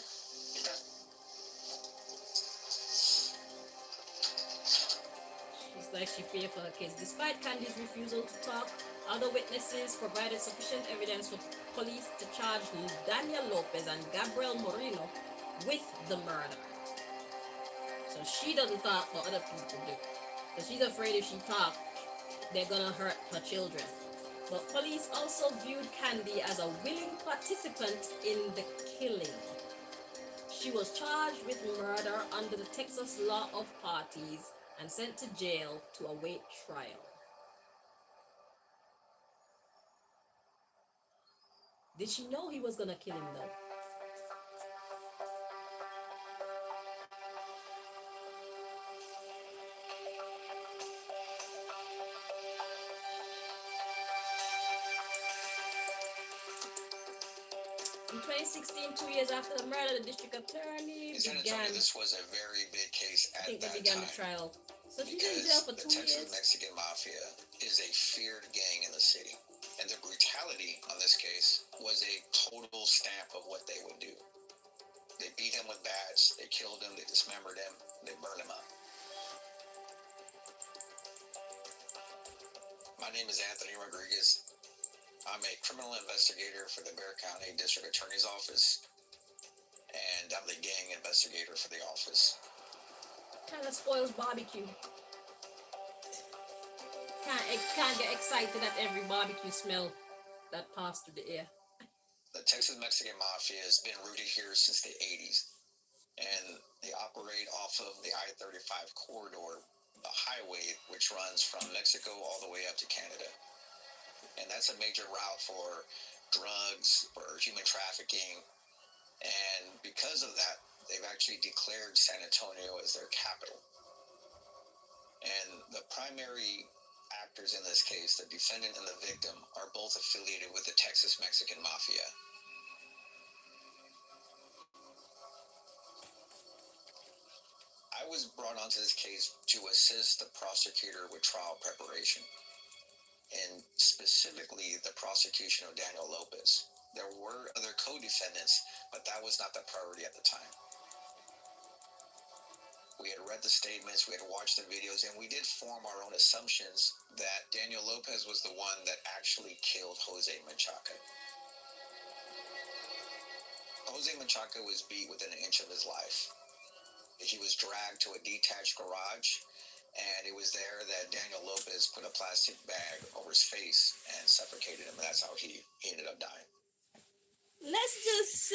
[SPEAKER 2] She's like she feared for her kids. Despite Candy's refusal to talk, other witnesses provided sufficient evidence for police to charge Daniel Lopez and Gabriel Moreno with the murder. So she doesn't talk, but other people do. Because she's afraid if she talks, they're gonna hurt her children. But police also viewed Candy as a willing participant in the killing. She was charged with murder under the Texas law of parties and sent to jail to await trial. Did she know he was gonna kill him though? In 2016, 2 years after the murder, the district attorney
[SPEAKER 5] In San
[SPEAKER 2] began.
[SPEAKER 5] Antonio, this was a very big case
[SPEAKER 2] I
[SPEAKER 5] at
[SPEAKER 2] think they
[SPEAKER 5] that
[SPEAKER 2] began
[SPEAKER 5] time.
[SPEAKER 2] the trial. So she's in jail for
[SPEAKER 5] Because the
[SPEAKER 2] 2
[SPEAKER 5] Texas
[SPEAKER 2] years.
[SPEAKER 5] Mexican Mafia is a feared gang in the city. And the brutality on this case was a total stamp of what they would do. They beat him with bats, they killed him, they dismembered him, they burned him up. My name is Anthony Rodriguez. I'm a criminal investigator for the Bexar County District Attorney's Office, and I'm the gang investigator for the office.
[SPEAKER 2] Kind of spoils barbecue. Can't get excited at every barbecue smell that passed through the air.
[SPEAKER 5] The Texas Mexican Mafia has been rooted here since the 80s, and they operate off of the I-35 corridor, the highway which runs from Mexico all the way up to Canada. And that's a major route for drugs, for human trafficking, and because of that, they've actually declared San Antonio as their capital. And the primary actors in this case, the defendant and the victim, are both affiliated with the Texas Mexican Mafia. I was brought onto this case to assist the prosecutor with trial preparation, and specifically the prosecution of Daniel Lopez. There were other co-defendants, but that was not the priority at the time. We had read the statements, we had watched the videos, and we did form our own assumptions that Daniel Lopez was the one that actually killed Jose Menchaca. Jose Menchaca was beat within an inch of his life. He was dragged to a detached garage, and it was there that Daniel Lopez put a plastic bag over his face and suffocated him. That's how he ended up dying.
[SPEAKER 2] Let's just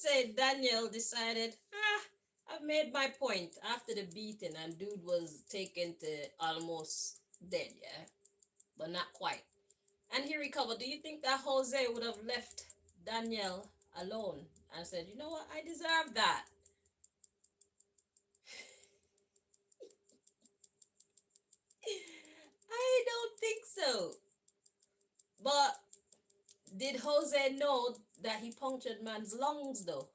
[SPEAKER 2] say Daniel decided, I've made my point after the beating, and dude was taken to almost dead, yeah, but not quite. And he recovered. Do you think that Jose would have left Daniel alone and said, you know what, I deserve that? I don't think so. But did Jose know that he punctured man's lungs though?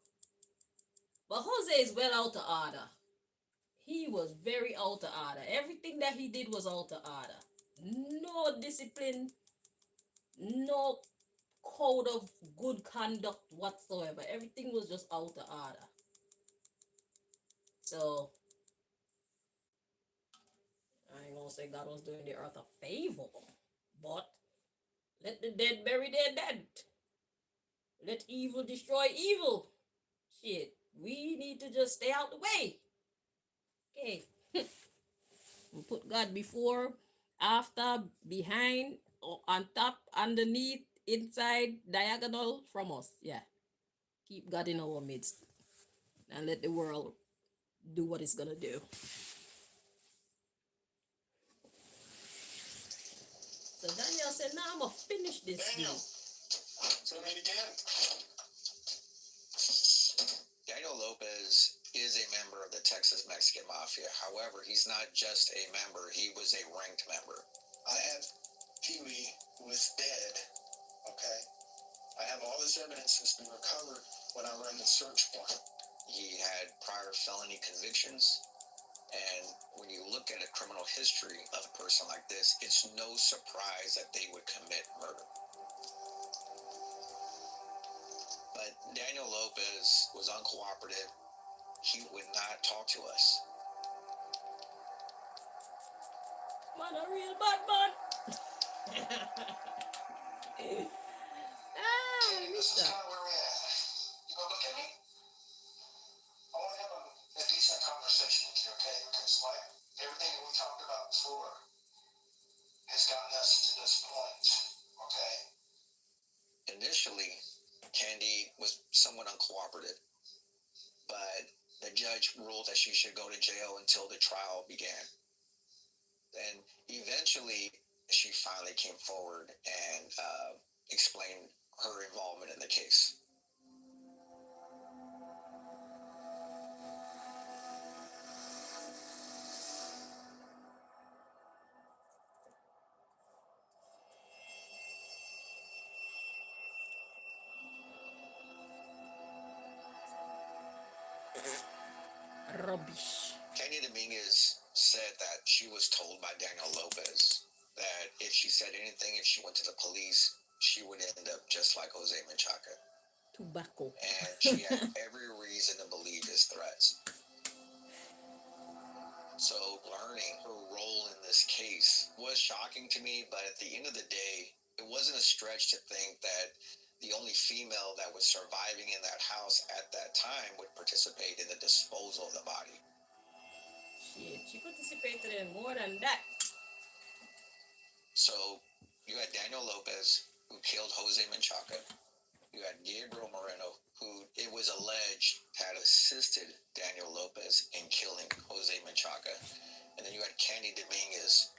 [SPEAKER 2] But Jose is well out of order. He was very out of order. Everything that he did was out of order. No discipline, no code of good conduct whatsoever. Everything was just out of order. So I ain't gonna say God was doing the earth a favor, but let the dead bury their dead. Let evil destroy evil. Shit, we need to just stay out the way. Okay. We put God before, after, behind, on top, underneath, inside, diagonal from us. Yeah. Keep God in our midst. And let the world do what it's gonna do. So Daniel said, now I'm gonna finish this
[SPEAKER 3] Daniel.
[SPEAKER 2] deal.
[SPEAKER 3] So meet again.
[SPEAKER 5] Daniel Lopez is a member of the Texas Mexican Mafia. However, he's not just a member, he was a ranked member.
[SPEAKER 3] I had Pee-wee, who was dead, Okay? I have all this evidence that's been recovered when I ran the search warrant. He had prior felony convictions, and when you look at a criminal history of a person like this, it's no surprise that they would commit murder. But Daniel Lopez was uncooperative. He would not talk to us.
[SPEAKER 2] Man, a real bad man.
[SPEAKER 3] This is
[SPEAKER 2] Mister.
[SPEAKER 3] kind of where we're at. You gonna look at me? I want to have a decent conversation with you, okay? Because like everything that we talked about before has gotten us to this point, okay? Initially, Candy was somewhat uncooperative, but the judge ruled that she should go to jail until the trial began. And eventually, she finally came forward and explained her involvement in the case.
[SPEAKER 2] Rubbish.
[SPEAKER 3] Kenya Dominguez said that she was told by Daniel Lopez that if she said anything, if she went to the police, she would end up just like Jose Menchaca.
[SPEAKER 2] Tobacco.
[SPEAKER 3] And she had every reason to believe his threats. So learning her role in this case was shocking to me, but at the end of the day, it wasn't a stretch to think that the only female that was surviving in that house at that time would participate in the disposal of the body.
[SPEAKER 2] Shit, she participated in more than that.
[SPEAKER 3] So you had Daniel Lopez, who killed Jose Menchaca. You had Gabriel Moreno, who it was alleged had assisted Daniel Lopez in killing Jose Menchaca. And then you had Candy Dominguez.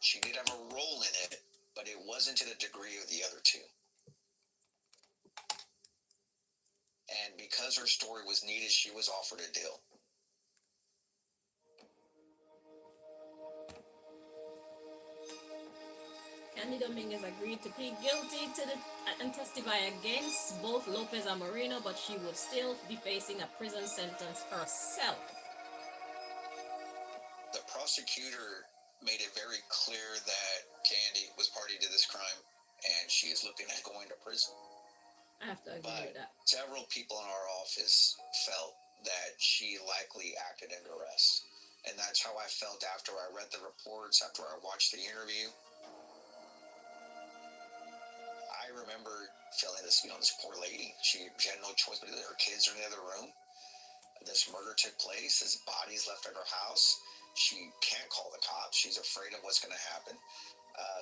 [SPEAKER 3] She did have a role in it, but it wasn't to the degree of the other two. And because her story was needed, she was offered a deal.
[SPEAKER 2] Candy Dominguez agreed to plead guilty to and testify against both Lopez and Moreno, but she would still be facing a prison sentence herself.
[SPEAKER 3] The prosecutor made it very clear that Candy was party to this crime, and she is looking at going to prison.
[SPEAKER 2] I have to agree with that.
[SPEAKER 3] Several people in our office felt that she likely acted in duress. And that's how I felt after I read the reports, after I watched the interview. I remember feeling this, this poor lady. She had no choice but her kids are in the other room. This murder took place. His body's left at her house. She can't call the cops. She's afraid of what's going to happen.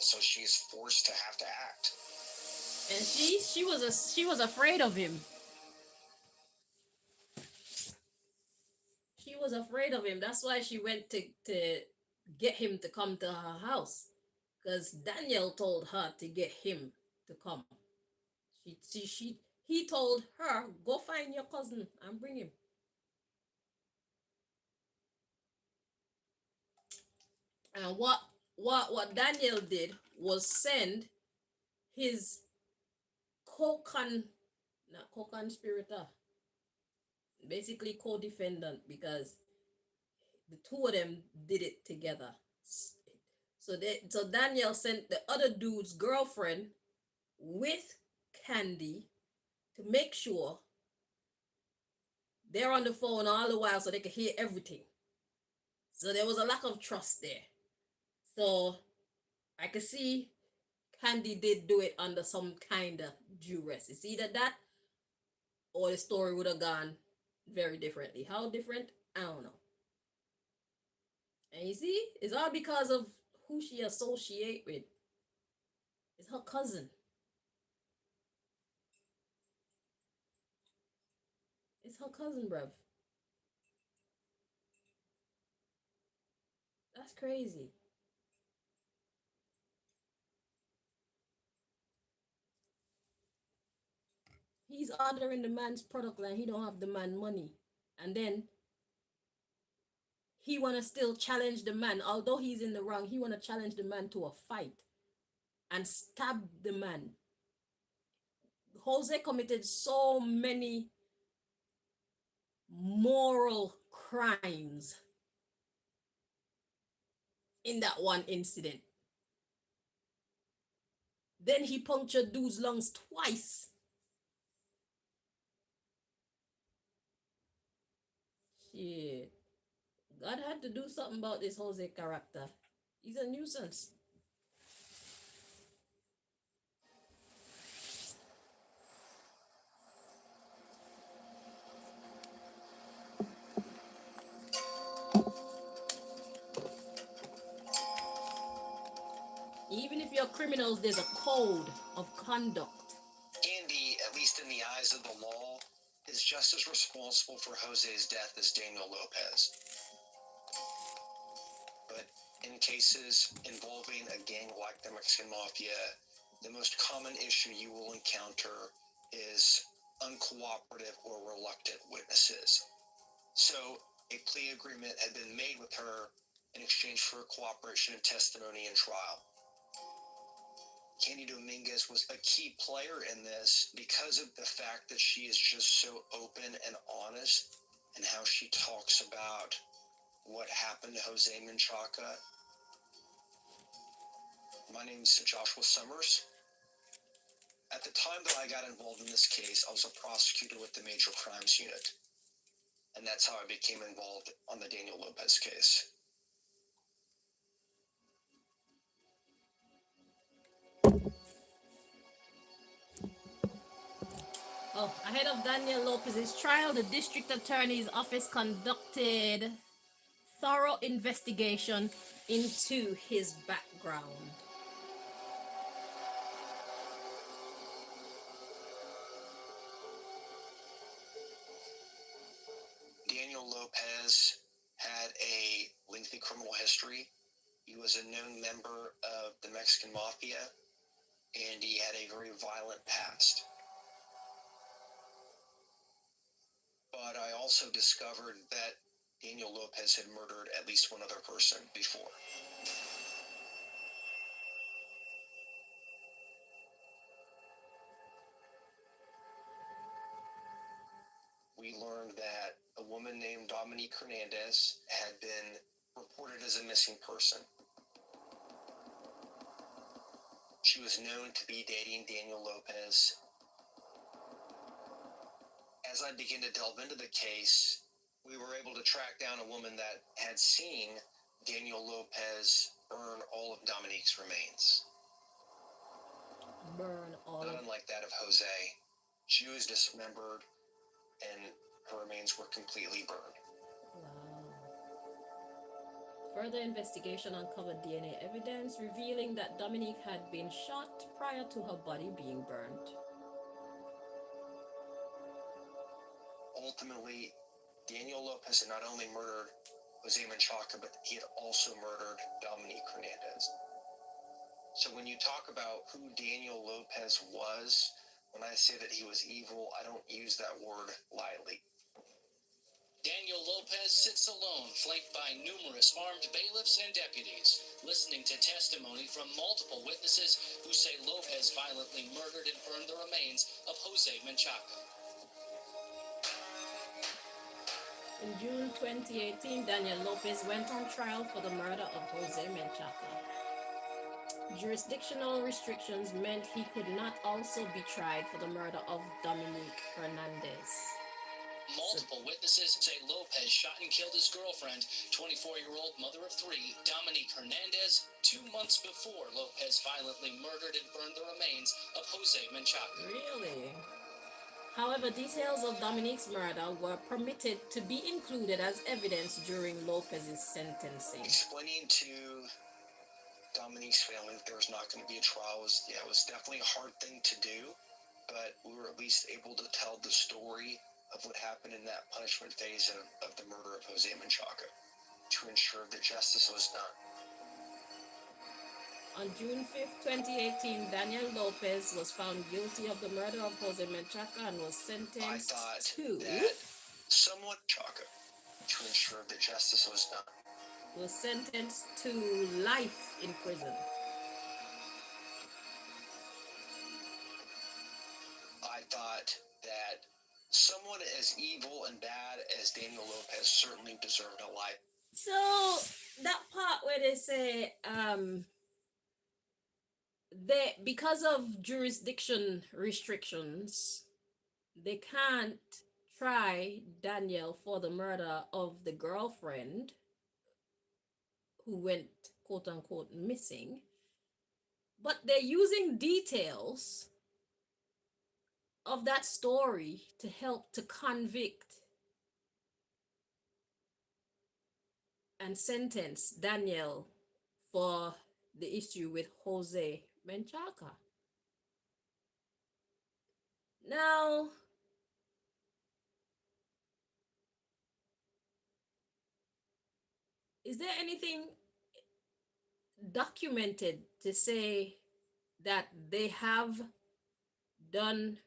[SPEAKER 3] So she's forced to have to act.
[SPEAKER 2] And she was afraid of him. She was afraid of him. That's why she went to get him to come to her house. Because Daniel told her to get him to come. He told her, go find your cousin and bring him. And what Daniel did was send his co-conspirator, basically co-defendant, because the two of them did it together. So Daniel sent the other dude's girlfriend with Candy to make sure they're on the phone all the while so they could hear everything. So there was a lack of trust there. So I could see Candy did do it under some kind of duress. It's either that or the story would have gone very differently. How different? I don't know. And you see, it's all because of who she associate with. It's her cousin. It's her cousin, bruv. That's crazy. He's ordering the man's product line. He don't have the man money. And then he want to still challenge the man. Although he's in the wrong, he want to challenge the man to a fight and stab the man Jose committed so many moral crimes in that one incident. Then he punctured dude's lungs twice. Shit. God had to do something about this Jose character. He's a nuisance. Even if you're criminals, there's a code of conduct.
[SPEAKER 3] Andy, at least in the eyes of the law, is just as responsible for Jose's death as Daniel Lopez. But in cases involving a gang like the Mexican Mafia, the most common issue you will encounter is uncooperative or reluctant witnesses. So a plea agreement had been made with her in exchange for cooperation and testimony in trial. Candy Dominguez was a key player in this because of the fact that she is just so open and honest in how she talks about what happened to Jose Menchaca. My name is Joshua Summers. At the time that I got involved in this case, I was a prosecutor with the Major Crimes Unit. And that's how I became involved on the Daniel Lopez case.
[SPEAKER 2] Oh, ahead of Daniel Lopez's trial, the district attorney's office conducted thorough investigation into his background.
[SPEAKER 3] Daniel Lopez had a lengthy criminal history. He was a known member of the Mexican Mafia, and he had a very violent past. But I also discovered that Daniel Lopez had murdered at least one other person before. We learned that a woman named Dominique Hernandez had been reported as a missing person. She was known to be dating Daniel Lopez. As I began to delve into the case, we were able to track down a woman that had seen Daniel Lopez burn all of Dominique's remains.
[SPEAKER 2] Burn all
[SPEAKER 3] Not
[SPEAKER 2] of
[SPEAKER 3] unlike that of Jose, she was dismembered and her remains were completely burned.
[SPEAKER 2] Wow. Further investigation uncovered DNA evidence revealing that Dominique had been shot prior to her body being burnt.
[SPEAKER 3] Ultimately, Daniel Lopez had not only murdered Jose Menchaca, but he had also murdered Dominique Hernandez. So when you talk about who Daniel Lopez was, when I say that he was evil, I don't use that word lightly.
[SPEAKER 6] Daniel Lopez sits alone, flanked by numerous armed bailiffs and deputies, listening to testimony from multiple witnesses who say Lopez violently murdered and burned the remains of Jose Menchaca.
[SPEAKER 2] In June 2018, Daniel Lopez went on trial for the murder of Jose Menchaca. Jurisdictional restrictions meant he could not also be tried for the murder of Dominique Hernandez.
[SPEAKER 6] Multiple witnesses say Lopez shot and killed his girlfriend, 24-year-old mother of three, Dominique Hernandez, 2 months before Lopez violently murdered and burned the remains of Jose Menchaca.
[SPEAKER 2] Really? However, details of Dominique's murder were permitted to be included as evidence during Lopez's sentencing.
[SPEAKER 3] Explaining to Dominique's family that there was not going to be a trial was definitely a hard thing to do, but we were at least able to tell the story of what happened in that punishment phase of the murder of Jose Menchaca to ensure that justice was done.
[SPEAKER 2] On June 5th, 2018, Daniel Lopez was found guilty of the murder of Jose Menchaca and was
[SPEAKER 3] I
[SPEAKER 2] sentenced
[SPEAKER 3] thought
[SPEAKER 2] to
[SPEAKER 3] that someone Chaca to ensure that justice was done.
[SPEAKER 2] life in prison.
[SPEAKER 3] I evil and bad as Daniel Lopez certainly deserved a life.
[SPEAKER 2] So that part where they say they, because of jurisdiction restrictions, they can't try Daniel for the murder of the girlfriend who went quote unquote missing, but they're using details of that story to help to convict and sentence Daniel for the issue with Jose Menchaca. Now, is there anything documented to say that they have done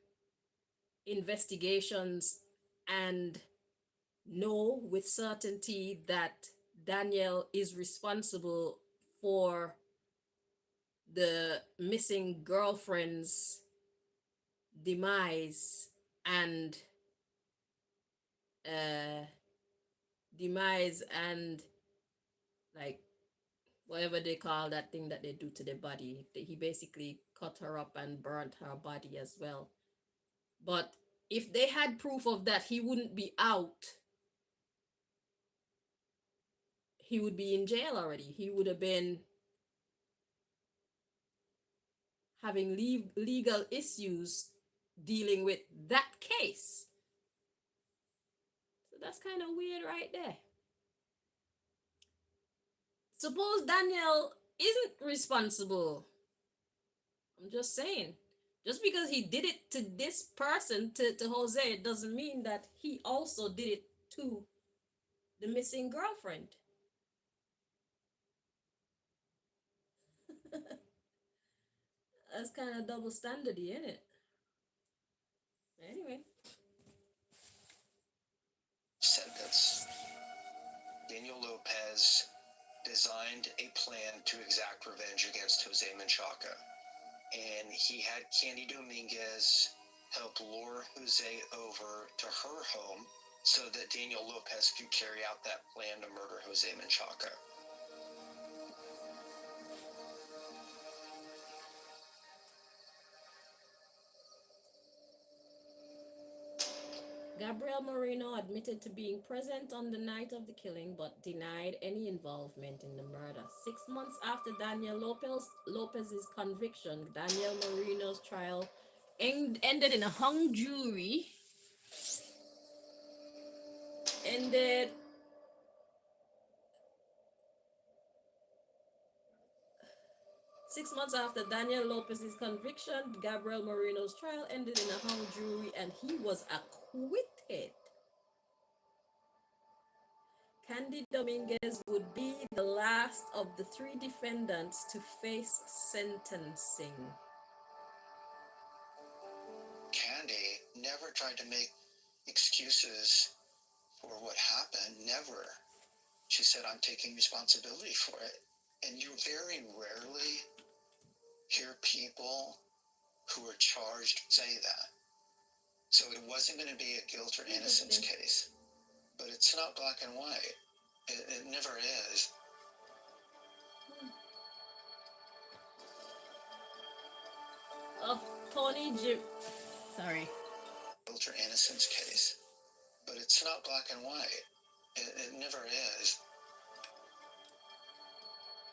[SPEAKER 2] investigations and know with certainty that Daniel is responsible for the missing girlfriend's demise and uh demise and like whatever they call that thing that they do to the body? He basically cut her up and burnt her body as well. But if they had proof of that, he wouldn't be out. He would be in jail already. He would have been having legal issues dealing with that case. So that's kind of weird right there. Suppose Daniel isn't responsible. I'm just saying. Just because he did it to this person, to Jose, it doesn't mean that he also did it to the missing girlfriend. That's kind of double standardy, isn't it? Anyway.
[SPEAKER 3] Sentence. Daniel Lopez designed a plan to exact revenge against Jose Menchaca. And he had Candy Dominguez help lure Jose over to her home so that Daniel Lopez could carry out that plan to murder Jose Menchaca.
[SPEAKER 2] Gabriel Moreno admitted to being present on the night of the killing but denied any involvement in the murder. 6 months after Daniel Lopez's conviction, Daniel Moreno's trial ended in a hung jury. Ended Six months after Daniel Lopez's conviction, Gabriel Moreno's trial ended in a hung jury and he was acquitted. Candy Dominguez would be the last of the 3 defendants to face sentencing.
[SPEAKER 3] Candy never tried to make excuses for what happened. Never. She said, I'm taking responsibility for it. And you very rarely hear people who are charged say that. So it wasn't going to be a guilt or innocence case. But it's not black and white. It never is.
[SPEAKER 2] Of Tony Sorry.
[SPEAKER 3] Guilt or innocence case. But it's not black and white. It never is.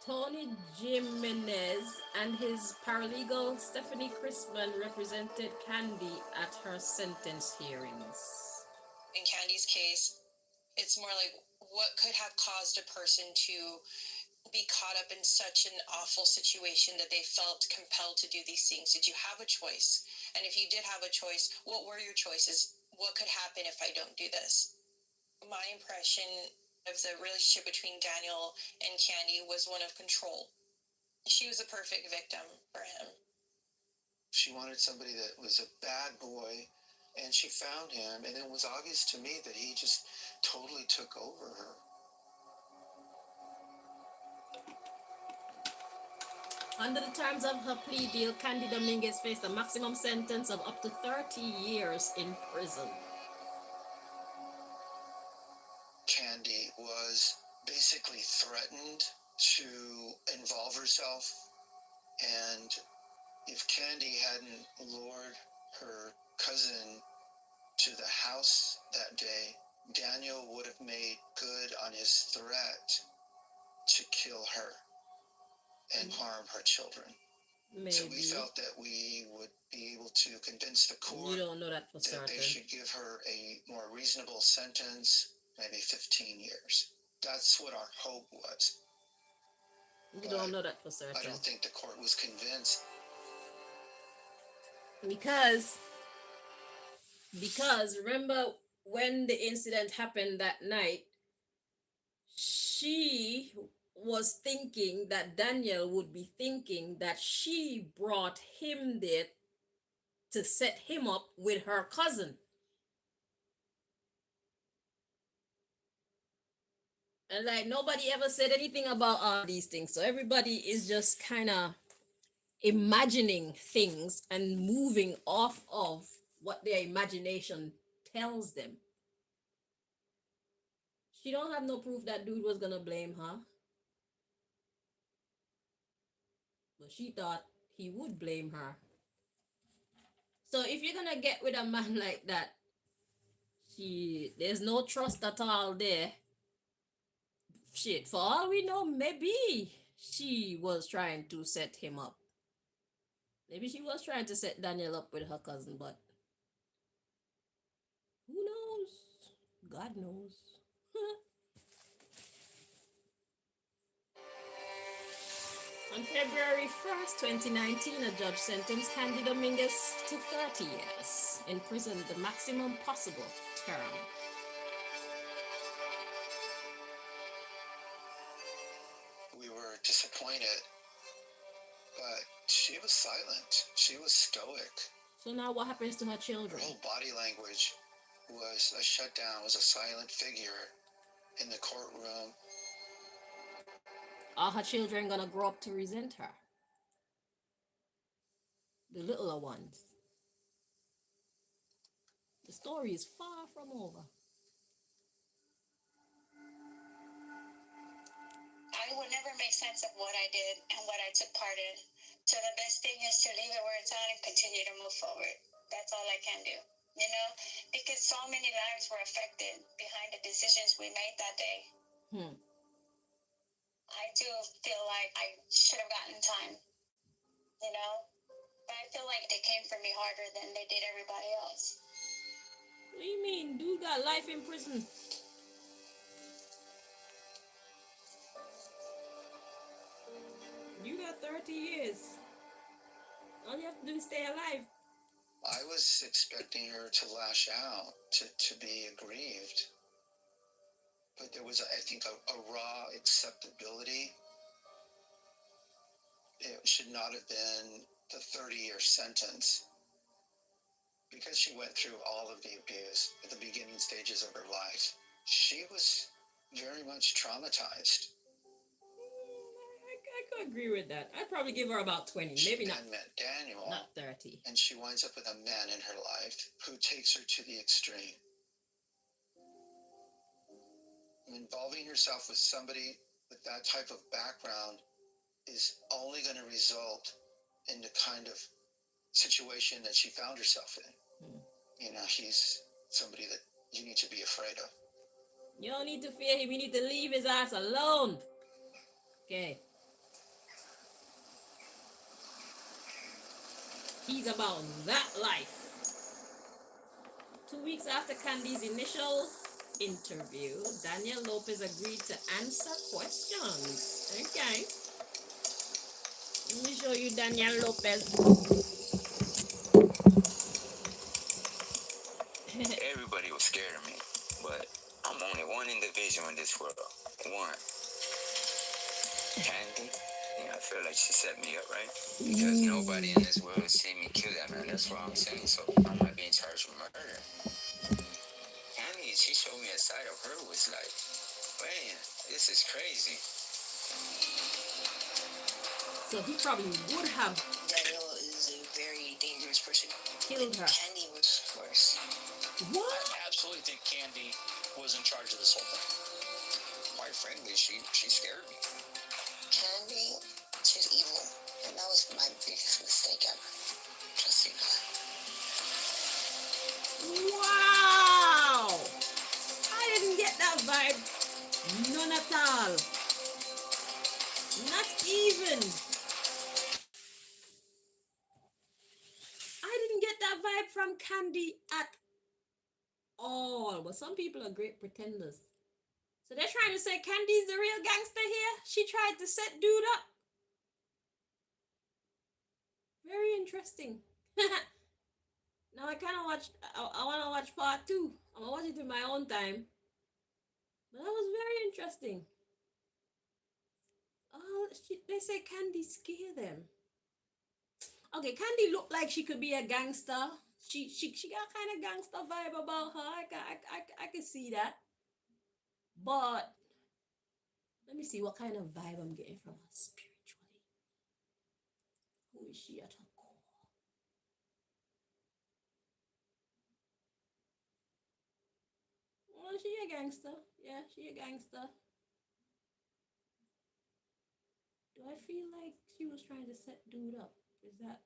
[SPEAKER 2] Tony Jimenez and his paralegal Stephanie Crispin represented Candy at her sentence hearings.
[SPEAKER 1] In Candy's case, it's more like what could have caused a person to be caught up in such an awful situation that they felt compelled to do these things. Did you have a choice? And if you did have a choice, what were your choices? What could happen if I don't do this? My impression of the relationship between Daniel and Candy was one of control. She was a perfect victim for him.
[SPEAKER 3] She wanted somebody that was a bad boy, and she found him, and it was obvious to me that he just totally took over her.
[SPEAKER 2] Under the terms of her plea deal, Candy Dominguez faced a maximum sentence of up to 30 years in prison.
[SPEAKER 3] basically threatened to involve herself. And if Candy hadn't lured her cousin to the house that day, Daniel would have made good on his threat to kill her and harm her children.
[SPEAKER 2] Maybe.
[SPEAKER 3] So we felt that we would be able to convince the court
[SPEAKER 2] You don't know that for
[SPEAKER 3] that
[SPEAKER 2] certain.
[SPEAKER 3] they should give her a more reasonable sentence, maybe 15 years. That's what our hope was.
[SPEAKER 2] You don't know that for certain.
[SPEAKER 3] I don't think the court was convinced.
[SPEAKER 2] Because remember when the incident happened that night, she was thinking that Daniel would be thinking that she brought him there to set him up with her cousin. And like nobody ever said anything about all these things. So everybody is just kind of imagining things and moving off of what their imagination tells them. She don't have no proof that dude was gonna blame her. But she thought he would blame her. So if you're gonna get with a man like that, there's no trust at all there. Shit, for all we know, maybe she was trying to set him up. Maybe she was trying to set Daniel up with her cousin, but who knows? God knows. On February 1st, 2019, a judge sentenced Candy Dominguez to 30 years in prison, the maximum possible term.
[SPEAKER 3] We were disappointed, but she was silent. She was stoic.
[SPEAKER 2] So now what happens to her
[SPEAKER 3] Her
[SPEAKER 2] children?
[SPEAKER 3] whole body language was a shutdown, was a silent figure in the courtroom.
[SPEAKER 2] Are her children gonna grow up to resent her? The littler ones. The story is far from over.
[SPEAKER 1] I would never make sense of what I did and what I took part in. So the best thing is to leave it where it's at and continue to move forward. That's all I can do. You know, because so many lives were affected behind the decisions we made that day. I do feel like I should have gotten time, you know? But I feel like they came for me harder than they did everybody else.
[SPEAKER 2] What do you mean? Dude got life in prison. You got 30 years. All you have to do is stay alive.
[SPEAKER 3] I was expecting her to lash out, to be aggrieved. But there was, I think, a raw acceptability. It should not have been the 30-year sentence because she went through all of the abuse at the beginning stages of her life. She was very much traumatized.
[SPEAKER 2] I could agree with that. I'd probably give her about 20,
[SPEAKER 3] She
[SPEAKER 2] maybe
[SPEAKER 3] then met Daniel,
[SPEAKER 2] not 30.
[SPEAKER 3] and she winds up with a man in her life who takes her to the extreme. Involving herself with somebody with that type of background is only going to result in the kind of situation that she found herself in. You know, he's somebody that you need to be afraid of.
[SPEAKER 2] You don't need to fear him. You need to leave his ass alone. Okay. He's about that life. 2 weeks after Candy's initial interview, Daniel Lopez agreed to answer questions. Okay. Let me show you Daniel Lopez.
[SPEAKER 7] Everybody was scared of me, but I'm only one individual in this world. One. Candy. Yeah, I feel like she set me up, right? Because nobody in this world has seen me kill that man. That's why I'm saying so. I might be in charge of murder. Candy, she showed me a side of her was like, man, this is crazy.
[SPEAKER 2] So he probably would have
[SPEAKER 8] Daniel is a very dangerous person.
[SPEAKER 2] killed her.
[SPEAKER 8] Candy was worse.
[SPEAKER 2] What?
[SPEAKER 6] I absolutely think Candy was in charge of this whole thing. Quite
[SPEAKER 7] friendly. She scared me.
[SPEAKER 8] Candy, she's evil. And that was my biggest mistake ever. Trusting her.
[SPEAKER 2] Wow! I didn't get that vibe. None at all. Not even. I didn't get that vibe from Candy at all. But some people are great pretenders. So they're trying to say Candy's the real gangster here. She tried to set dude up. Very interesting. Now I kind of watch. I want to watch part 2. I'm gonna watch it in my own time. But that was very interesting. Oh, they say Candy scare them. Okay, Candy looked like she could be a gangster. She got kind of gangster vibe about her. I can see that. But let me see what kind of vibe I'm getting from her spiritually. Who is she at her core? Well, she a gangster. Yeah, she a gangster. Do I feel like she was trying to set dude up? Is that...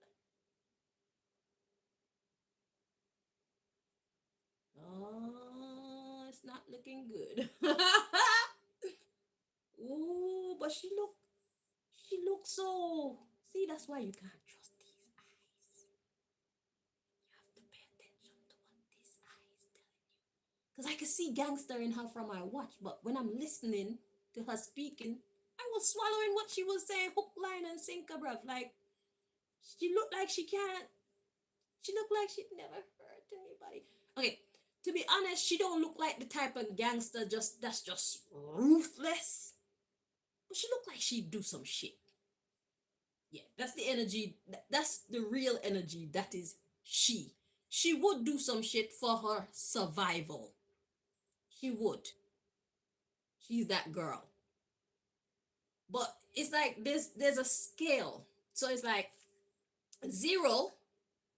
[SPEAKER 2] Oh, it's not looking good. Ooh, but she looks so... See, that's why you can't trust these eyes. You have to pay attention to what these eyes tell you. Because I can see gangster in her from my watch, but when I'm listening to her speaking, I was swallowing what she was saying, hook, line, and sinker, bruv. Like, she looked like she can't... She looked like she'd never hurt anybody. Okay, to be honest, she don't look like the type of gangster that's just ruthless. But she looked like she'd do some shit. Yeah, that's the energy. That's the real energy. That is she. She would do some shit for her survival. She would. She's that girl. But it's like there's a scale. So it's like 0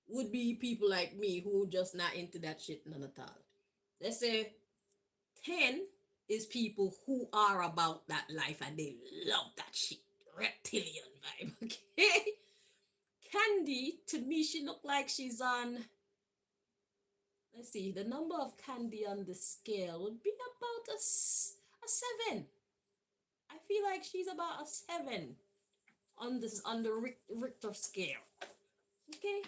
[SPEAKER 2] would be people like me who just not into that shit none at all. Let's say 10 is people who are about that life and they love that shit. Reptilian vibe, okay? Candy, to me, she looked like she's on... Let's see, the number of Candy on the scale would be about a 7. I feel like she's about a 7 on the Richter scale. Okay?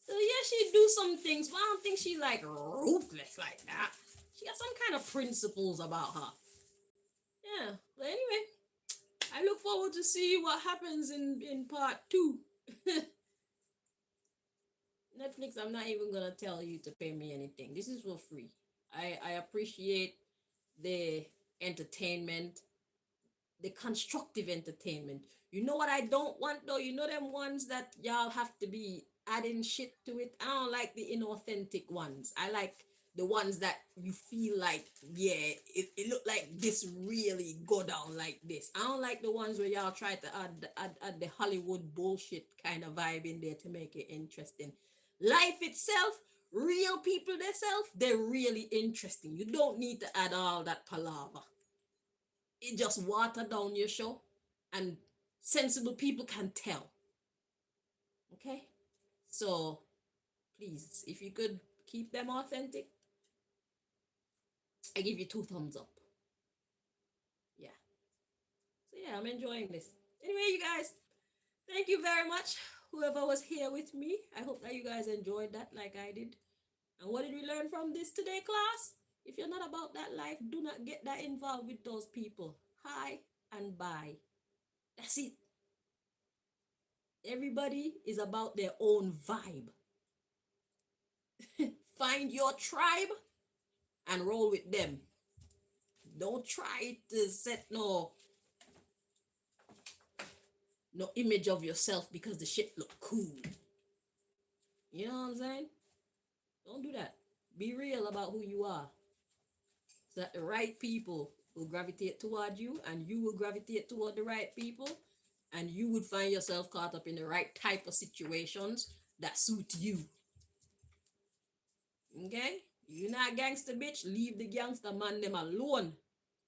[SPEAKER 2] So yeah, she do some things, but I don't think she's like ruthless like that. She got some kind of principles about her. Yeah, but anyway, I look forward to see what happens in part 2. Netflix, I'm not even gonna tell you to pay me anything. This is for free. I appreciate the entertainment, the constructive entertainment. You know what I don't want though? You know them ones that y'all have to be adding shit to it? I don't like the inauthentic ones. I like the ones that you feel like, yeah, it looked like this really go down like this. I don't like the ones where y'all try to add the Hollywood bullshit kind of vibe in there to make it interesting. Life itself, real people themselves, they're really interesting. You don't need to add all that palaver. It just water down your show and sensible people can tell. Okay? So, please, if you could keep them authentic, I give you 2 thumbs up. Yeah. So yeah, I'm enjoying this. Anyway, you guys, thank you very much. Whoever was here with me, I hope that you guys enjoyed that like I did. And what did we learn from this today, class? If you're not about that life, do not get that involved with those people. Hi and bye. That's it. Everybody is about their own vibe. Find your tribe and roll with them. Don't try to set no image of yourself because the shit look cool. You know what I'm saying? Don't do that. Be real about who you are. So that the right people will gravitate toward you and you will gravitate toward the right people and you would find yourself caught up in the right type of situations that suit you. Okay? You're not gangster bitch, leave the gangster man them alone.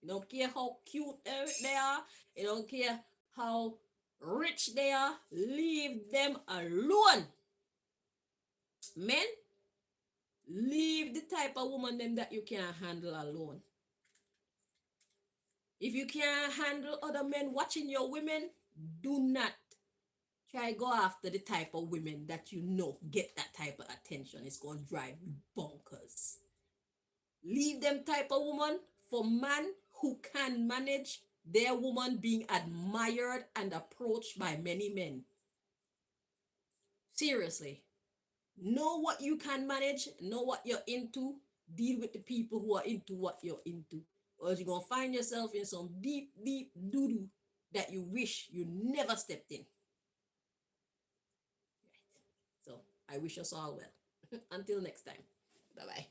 [SPEAKER 2] You don't care how cute they are. You don't care how rich they are. Leave them alone. Men, leave the type of woman them that you can't handle alone. If you can't handle other men watching your women, do not try go after the type of women that you know get that type of attention. It's going to drive you bonkers. Leave them type of woman for man who can manage their woman being admired and approached by many men. Seriously. Know what you can manage, know what you're into, deal with the people who are into what you're into. Or else you're going to find yourself in some deep, deep doo-doo that you wish you never stepped in. Right. So, I wish us all well. Until next time. Bye-bye.